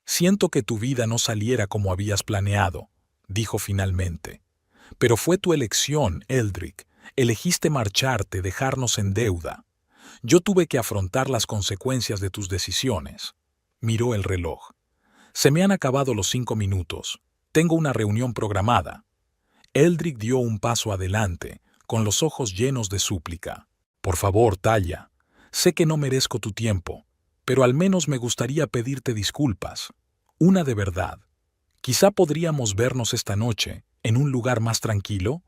Siento que tu vida no saliera como habías planeado, dijo finalmente. Pero fue tu elección, Eldrick. Elegiste marcharte, dejarnos en deuda. Yo tuve que afrontar las consecuencias de tus decisiones. Miró el reloj. Se me han acabado los 5 minutos. Tengo una reunión programada. Eldrick dio un paso adelante, con los ojos llenos de súplica. Por favor, Talia. Sé que no merezco tu tiempo, pero al menos me gustaría pedirte disculpas. Una de verdad. Quizá podríamos vernos esta noche, en un lugar más tranquilo.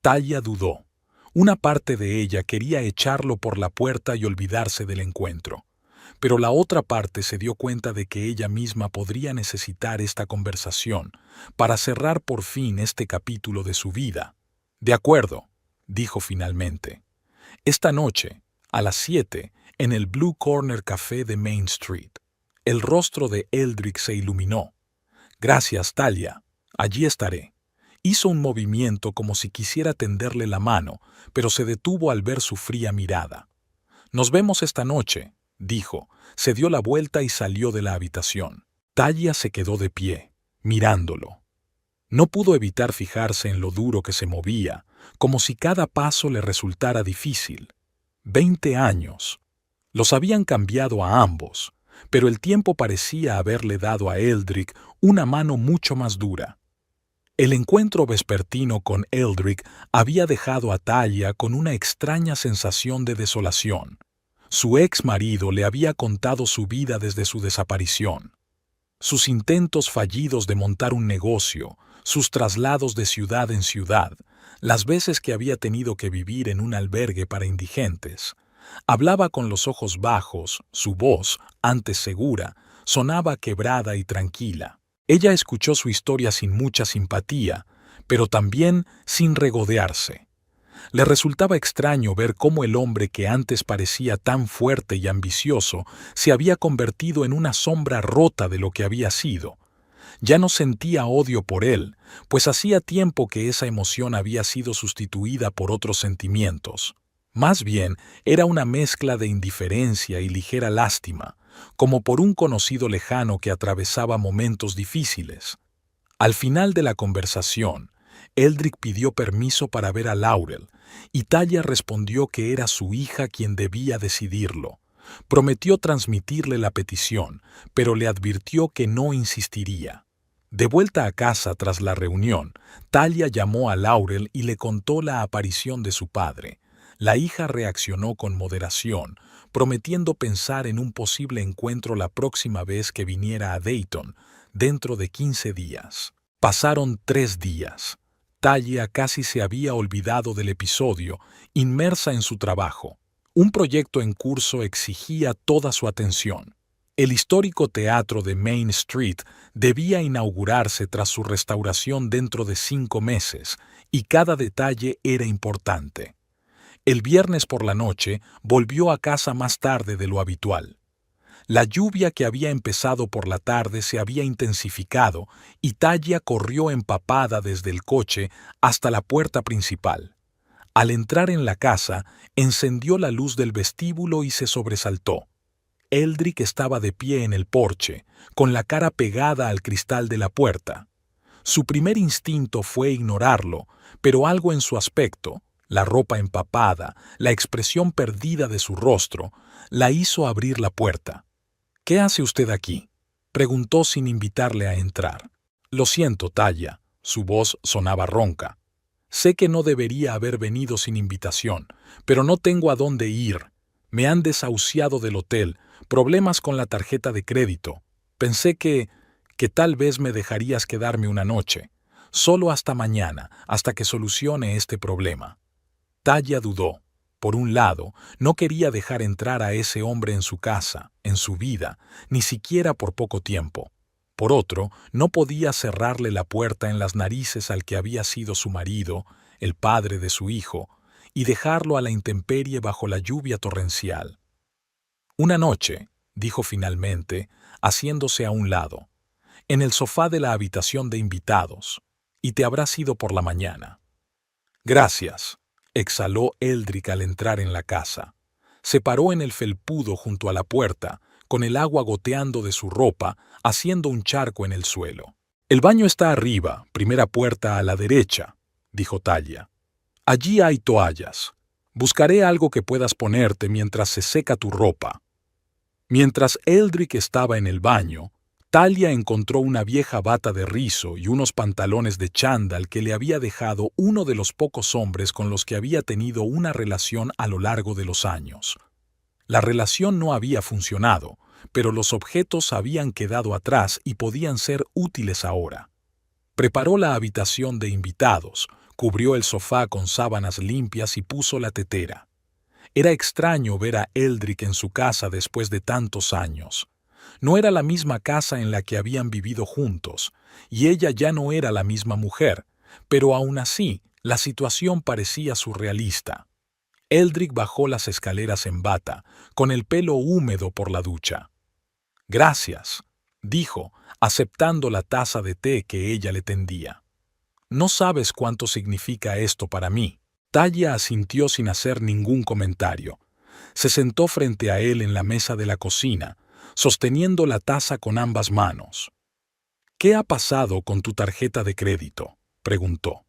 Talia dudó. Una parte de ella quería echarlo por la puerta y olvidarse del encuentro, pero la otra parte se dio cuenta de que ella misma podría necesitar esta conversación para cerrar por fin este capítulo de su vida. De acuerdo, dijo finalmente. Esta noche, a las 7, en el Blue Corner Café de Main Street. El rostro de Eldrick se iluminó. Gracias, Talia. Allí estaré. Hizo un movimiento como si quisiera tenderle la mano, pero se detuvo al ver su fría mirada. Nos vemos esta noche, dijo, se dio la vuelta y salió de la habitación. Talia se quedó de pie, mirándolo. No pudo evitar fijarse en lo duro que se movía, como si cada paso le resultara difícil. 20 años. Los habían cambiado a ambos, pero el tiempo parecía haberle dado a Eldrick una mano mucho más dura. El encuentro vespertino con Eldrick había dejado a Talia con una extraña sensación de desolación. Su ex marido le había contado su vida desde su desaparición. Sus intentos fallidos de montar un negocio, sus traslados de ciudad en ciudad, las veces que había tenido que vivir en un albergue para indigentes. Hablaba con los ojos bajos, su voz, antes segura, sonaba quebrada y tranquila. Ella escuchó su historia sin mucha simpatía, pero también sin regodearse. Le resultaba extraño ver cómo el hombre que antes parecía tan fuerte y ambicioso se había convertido en una sombra rota de lo que había sido. Ya no sentía odio por él, pues hacía tiempo que esa emoción había sido sustituida por otros sentimientos. Más bien, era una mezcla de indiferencia y ligera lástima, como por un conocido lejano que atravesaba momentos difíciles. Al final de la conversación, Eldrick pidió permiso para ver a Laurel, y Talia respondió que era su hija quien debía decidirlo. Prometió transmitirle la petición, pero le advirtió que no insistiría. De vuelta a casa tras la reunión, Talia llamó a Laurel y le contó la aparición de su padre. La hija reaccionó con moderación, prometiendo pensar en un posible encuentro la próxima vez que viniera a Dayton, dentro de 15 días. Pasaron 3 días. Talia casi se había olvidado del episodio, inmersa en su trabajo. Un proyecto en curso exigía toda su atención. El histórico teatro de Main Street debía inaugurarse tras su restauración dentro de 5 meses, y cada detalle era importante. El viernes por la noche volvió a casa más tarde de lo habitual. La lluvia que había empezado por la tarde se había intensificado y Talia corrió empapada desde el coche hasta la puerta principal. Al entrar en la casa, encendió la luz del vestíbulo y se sobresaltó. Eldrick estaba de pie en el porche, con la cara pegada al cristal de la puerta. Su primer instinto fue ignorarlo, pero algo en su aspecto, la ropa empapada, la expresión perdida de su rostro, la hizo abrir la puerta. «¿Qué hace usted aquí?», preguntó sin invitarle a entrar. «Lo siento, Talia», su voz sonaba ronca. «Sé que no debería haber venido sin invitación, pero no tengo a dónde ir. Me han desahuciado del hotel, problemas con la tarjeta de crédito. Pensé que tal vez me dejarías quedarme una noche. Solo hasta mañana, hasta que solucione este problema». Talia dudó. Por un lado, no quería dejar entrar a ese hombre en su casa, en su vida, ni siquiera por poco tiempo. Por otro, no podía cerrarle la puerta en las narices al que había sido su marido, el padre de su hijo, y dejarlo a la intemperie bajo la lluvia torrencial. «Una noche», dijo finalmente, haciéndose a un lado, «en el sofá de la habitación de invitados, y te habrás ido por la mañana». «Gracias», exhaló Eldrick al entrar en la casa. Se paró en el felpudo junto a la puerta, con el agua goteando de su ropa, haciendo un charco en el suelo. El baño está arriba, primera puerta a la derecha, dijo Talia. Allí hay toallas. Buscaré algo que puedas ponerte mientras se seca tu ropa. Mientras Eldrick estaba en el baño, Talia encontró una vieja bata de rizo y unos pantalones de chándal que le había dejado uno de los pocos hombres con los que había tenido una relación a lo largo de los años. La relación no había funcionado, pero los objetos habían quedado atrás y podían ser útiles ahora. Preparó la habitación de invitados, cubrió el sofá con sábanas limpias y puso la tetera. Era extraño ver a Eldrick en su casa después de tantos años. No era la misma casa en la que habían vivido juntos, y ella ya no era la misma mujer, pero aún así la situación parecía surrealista. Eldrick bajó las escaleras en bata, con el pelo húmedo por la ducha. «Gracias», dijo, aceptando la taza de té que ella le tendía. «No sabes cuánto significa esto para mí». Talia asintió sin hacer ningún comentario. Se sentó frente a él en la mesa de la cocina, sosteniendo la taza con ambas manos. «¿Qué ha pasado con tu tarjeta de crédito?», preguntó.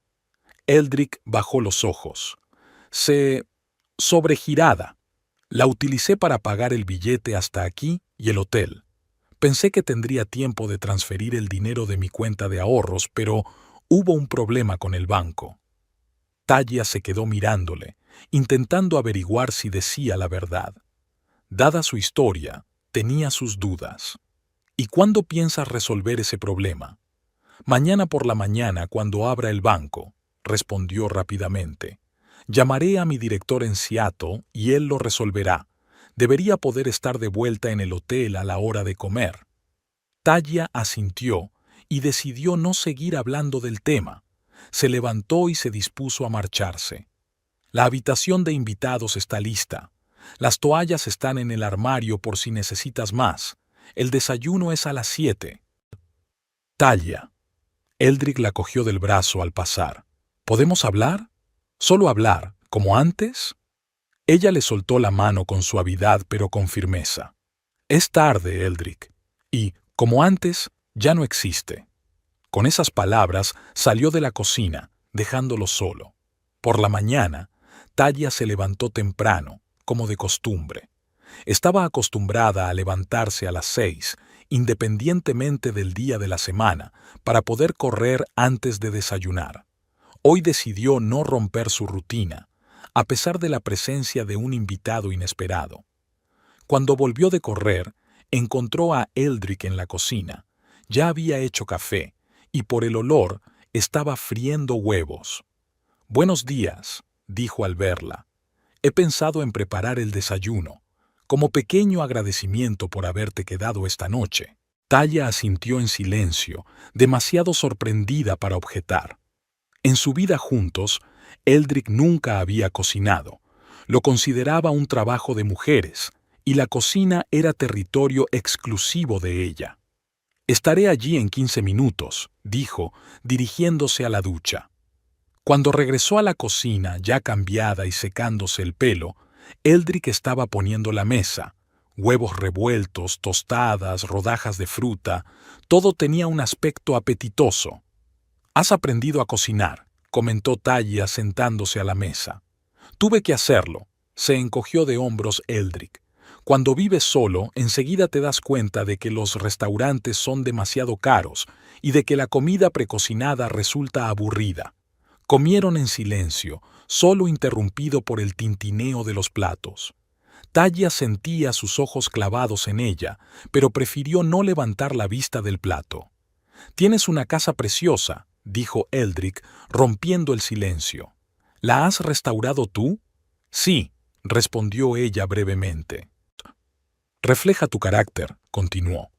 Eldrick bajó los ojos. Sobregirada. La utilicé para pagar el billete hasta aquí y el hotel. Pensé que tendría tiempo de transferir el dinero de mi cuenta de ahorros, pero hubo un problema con el banco». Talia se quedó mirándole, intentando averiguar si decía la verdad. Dada su historia, tenía sus dudas. «¿Y cuándo piensas resolver ese problema?» «Mañana por la mañana, cuando abra el banco», respondió rápidamente. «Llamaré a mi director en Seattle y él lo resolverá. Debería poder estar de vuelta en el hotel a la hora de comer». Talia asintió y decidió no seguir hablando del tema. Se levantó y se dispuso a marcharse. «La habitación de invitados está lista. Las toallas están en el armario por si necesitas más. El desayuno es a las 7. «Talia». Eldrick la cogió del brazo al pasar. «¿Podemos hablar? ¿Solo hablar, como antes?» Ella le soltó la mano con suavidad pero con firmeza. «Es tarde, Eldrick. Y, como antes, ya no existe». Con esas palabras salió de la cocina, dejándolo solo. Por la mañana, Talia se levantó temprano, como de costumbre. Estaba acostumbrada a levantarse a las 6, independientemente del día de la semana, para poder correr antes de desayunar. Hoy decidió no romper su rutina, a pesar de la presencia de un invitado inesperado. Cuando volvió de correr, encontró a Eldrick en la cocina. Ya había hecho café, y por el olor estaba friendo huevos. «Buenos días», dijo al verla. «He pensado en preparar el desayuno, como pequeño agradecimiento por haberte quedado esta noche». Talia asintió en silencio, demasiado sorprendida para objetar. En su vida juntos, Eldrick nunca había cocinado. Lo consideraba un trabajo de mujeres, y la cocina era territorio exclusivo de ella. «Estaré allí en 15 minutos», dijo, dirigiéndose a la ducha. Cuando regresó a la cocina, ya cambiada y secándose el pelo, Eldrick estaba poniendo la mesa. Huevos revueltos, tostadas, rodajas de fruta, todo tenía un aspecto apetitoso. «Has aprendido a cocinar», comentó Talia sentándose a la mesa. «Tuve que hacerlo», se encogió de hombros Eldrick. «Cuando vives solo, enseguida te das cuenta de que los restaurantes son demasiado caros y de que la comida precocinada resulta aburrida». Comieron en silencio, solo interrumpido por el tintineo de los platos. Talia sentía sus ojos clavados en ella, pero prefirió no levantar la vista del plato. «Tienes una casa preciosa», dijo Eldrick, rompiendo el silencio. «¿La has restaurado tú?» «Sí», respondió ella brevemente. «Refleja tu carácter», continuó.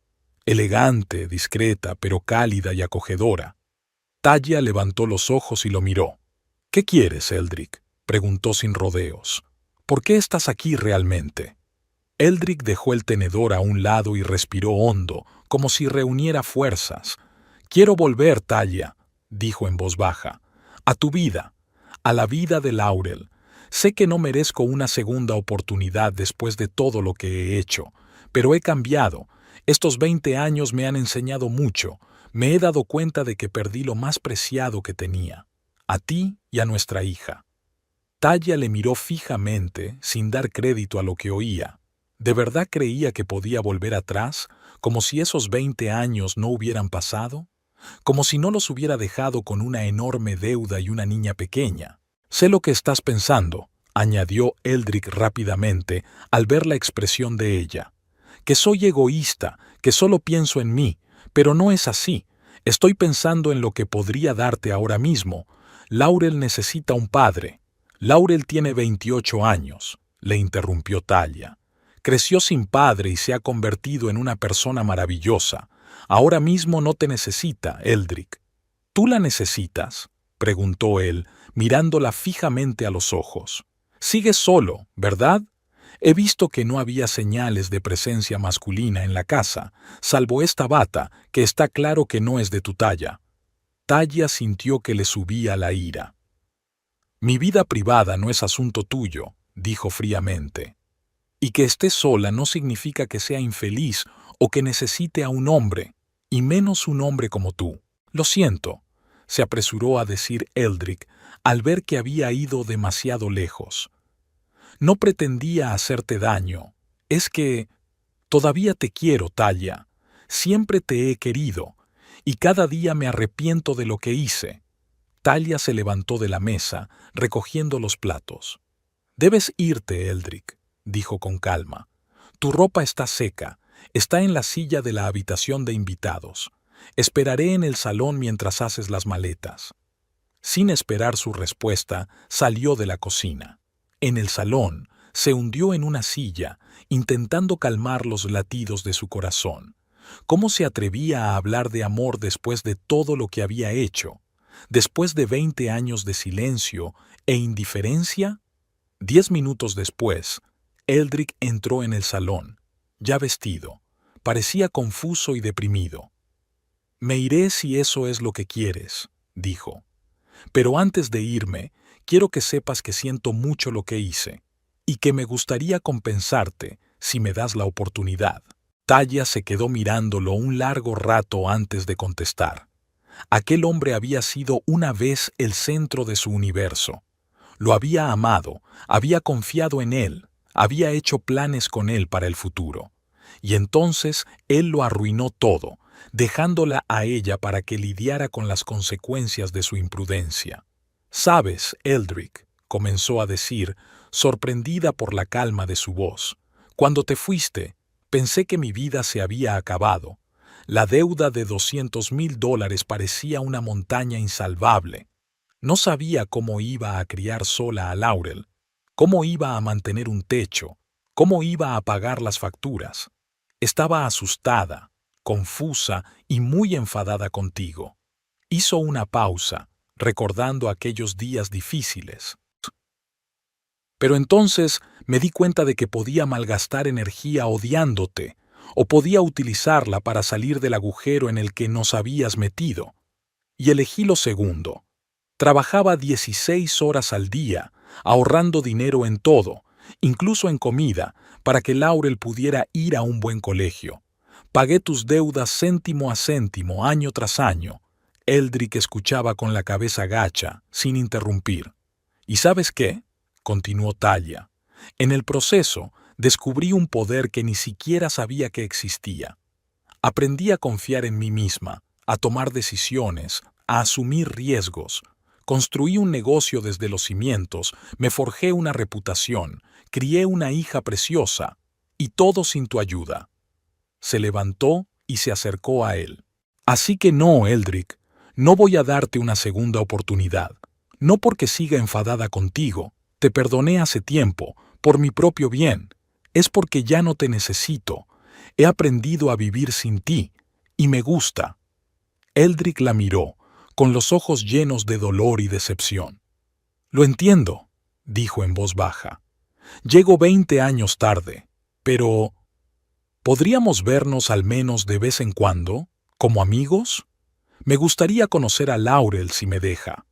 «Elegante, discreta, pero cálida y acogedora». Talia levantó los ojos y lo miró. «¿Qué quieres, Eldrick?», preguntó sin rodeos. «¿Por qué estás aquí realmente?» Eldrick dejó el tenedor a un lado y respiró hondo, como si reuniera fuerzas. «Quiero volver, Talia», dijo en voz baja, «a tu vida, a la vida de Laurel. Sé que no merezco una segunda oportunidad después de todo lo que he hecho, pero he cambiado. Estos 20 años me han enseñado mucho. Me he dado cuenta de que perdí lo más preciado que tenía, a ti y a nuestra hija. Talia le miró fijamente, sin dar crédito a lo que oía. ¿De verdad creía que podía volver atrás, como si esos 20 años no hubieran pasado? Como si no los hubiera dejado con una enorme deuda y una niña pequeña. Sé lo que estás pensando, añadió Eldrick rápidamente al ver la expresión de ella. Que soy egoísta, que solo pienso en mí, pero no es así. Estoy pensando en lo que podría darte ahora mismo. Laurel necesita un padre. Laurel tiene 28 años, le interrumpió Talia. Creció sin padre y se ha convertido en una persona maravillosa. Ahora mismo no te necesita, Eldrick. ¿Tú la necesitas?, preguntó él, mirándola fijamente a los ojos. Sigues solo, ¿verdad? He visto que no había señales de presencia masculina en la casa, salvo esta bata, que está claro que no es de tu talla. Talia sintió que le subía la ira. Mi vida privada no es asunto tuyo, dijo fríamente. Y que esté sola no significa que sea infeliz o que necesite a un hombre, y menos un hombre como tú. Lo siento, se apresuró a decir Eldrick al ver que había ido demasiado lejos. No pretendía hacerte daño. Es que todavía te quiero, Talia. Siempre te he querido, y cada día me arrepiento de lo que hice. Talia se levantó de la mesa, recogiendo los platos. Debes irte, Eldrick, dijo con calma. Tu ropa está seca, está en la silla de la habitación de invitados. Esperaré en el salón mientras haces las maletas. Sin esperar su respuesta, salió de la cocina. En el salón, se hundió en una silla, intentando calmar los latidos de su corazón. ¿Cómo se atrevía a hablar de amor después de todo lo que había hecho? Después de 20 años de silencio e indiferencia. 10 minutos después, Eldrick entró en el salón, ya vestido. Parecía confuso y deprimido. Me iré si eso es lo que quieres, dijo. Pero antes de irme, quiero que sepas que siento mucho lo que hice, y que me gustaría compensarte si me das la oportunidad. Talia se quedó mirándolo un largo rato antes de contestar. Aquel hombre había sido una vez el centro de su universo. Lo había amado, había confiado en él, había hecho planes con él para el futuro. Y entonces él lo arruinó todo, dejándola a ella para que lidiara con las consecuencias de su imprudencia. «Sabes, Eldrick», comenzó a decir, sorprendida por la calma de su voz, «cuando te fuiste, pensé que mi vida se había acabado. La deuda de $200,000 parecía una montaña insalvable. No sabía cómo iba a criar sola a Laurel, cómo iba a mantener un techo, cómo iba a pagar las facturas. Estaba asustada, confusa y muy enfadada contigo». Hizo una pausa, recordando aquellos días difíciles. «Pero entonces me di cuenta de que podía malgastar energía odiándote, o podía utilizarla para salir del agujero en el que nos habías metido. Y elegí lo segundo. Trabajaba 16 horas al día, ahorrando dinero en todo, incluso en comida, para que Laurel pudiera ir a un buen colegio. Pagué tus deudas céntimo a céntimo, año tras año». Eldrick escuchaba con la cabeza gacha, sin interrumpir. «¿Y sabes qué?», continuó Talia. «En el proceso, descubrí un poder que ni siquiera sabía que existía. Aprendí a confiar en mí misma, a tomar decisiones, a asumir riesgos. Construí un negocio desde los cimientos, me forjé una reputación, crié una hija preciosa, y todo sin tu ayuda». Se levantó y se acercó a él. «Así que no, Eldrick, no voy a darte una segunda oportunidad. No porque siga enfadada contigo, te perdoné hace tiempo, por mi propio bien. Es porque ya no te necesito. He aprendido a vivir sin ti, y me gusta». Eldrick la miró, con los ojos llenos de dolor y decepción. «Lo entiendo», dijo en voz baja. «Llego 20 años tarde, pero ¿podríamos vernos al menos de vez en cuando, como amigos? Me gustaría conocer a Laurel si me deja».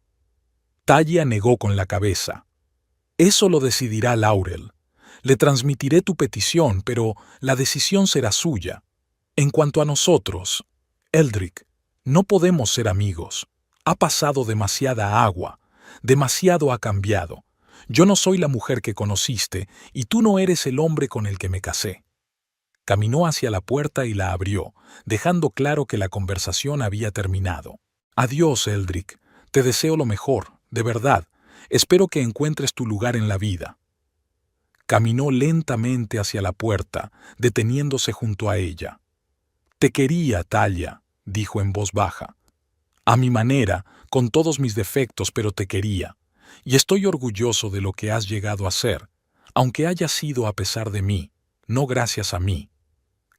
Talia negó con la cabeza. «Eso lo decidirá Laurel. Le transmitiré tu petición, pero la decisión será suya. En cuanto a nosotros, Eldrick, No podemos ser amigos. Ha pasado demasiada agua. Demasiado ha cambiado. Yo no soy la mujer que conociste y tú no eres el hombre con el que me casé. Caminó hacia la puerta y la abrió, dejando claro que la conversación había terminado. Adiós, Eldrick. Te deseo lo mejor, de verdad. Espero que encuentres tu lugar en la vida. Caminó lentamente hacia la puerta, deteniéndose junto a ella. Te quería, Talia, dijo en voz baja. A mi manera, con todos mis defectos, pero te quería. Y estoy orgulloso de lo que has llegado a ser, aunque haya sido a pesar de mí, no gracias a mí.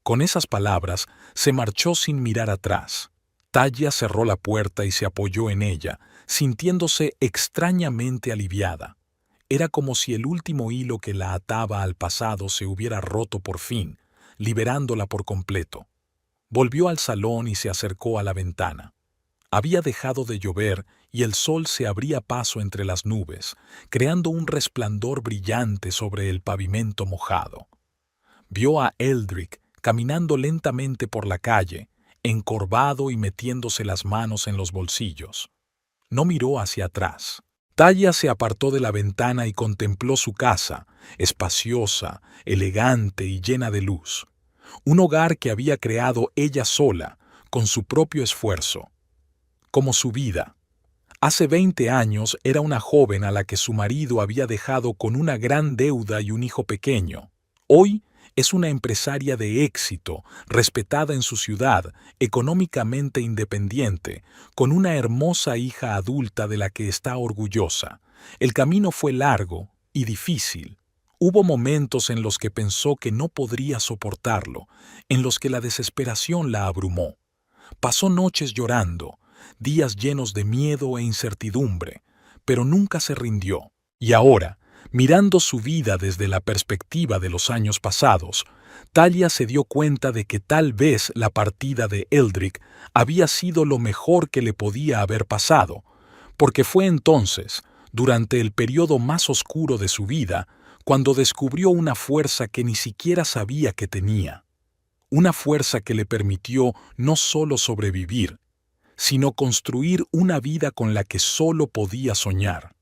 Con esas palabras, se marchó sin mirar atrás. Talia cerró la puerta y se apoyó en ella, sintiéndose extrañamente aliviada. Era como si el último hilo que la ataba al pasado se hubiera roto por fin, liberándola por completo. Volvió al salón y se acercó a la ventana. Había dejado de llover y el sol se abría paso entre las nubes, creando un resplandor brillante sobre el pavimento mojado. Vio a Eldrick caminando lentamente por la calle, encorvado y metiéndose las manos en los bolsillos. No miró hacia atrás. Talia se apartó de la ventana y contempló su casa, espaciosa, elegante y llena de luz. Un hogar que había creado ella sola, con su propio esfuerzo. Como su vida. Hace 20 años era una joven a la que su marido había dejado con una gran deuda y un hijo pequeño. Hoy es una empresaria de éxito, respetada en su ciudad, económicamente independiente, con una hermosa hija adulta de la que está orgullosa. El camino fue largo y difícil. Hubo momentos en los que pensó que no podría soportarlo, en los que la desesperación la abrumó. Pasó noches llorando, días llenos de miedo e incertidumbre, pero nunca se rindió. Y ahora, mirando su vida desde la perspectiva de los años pasados, Talia se dio cuenta de que tal vez la partida de Eldrick había sido lo mejor que le podía haber pasado, porque fue entonces, durante el periodo más oscuro de su vida, cuando descubrió una fuerza que ni siquiera sabía que tenía. Una fuerza que le permitió no solo sobrevivir, sino construir una vida con la que solo podía soñar.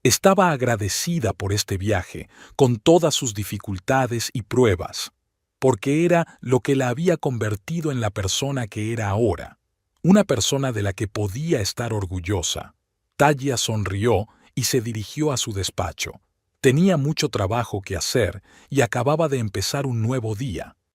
Estaba agradecida por este viaje, con todas sus dificultades y pruebas, porque era lo que la había convertido en la persona que era ahora, una persona de la que podía estar orgullosa. Talia sonrió y se dirigió a su despacho. Tenía mucho trabajo que hacer y acababa de empezar un nuevo día.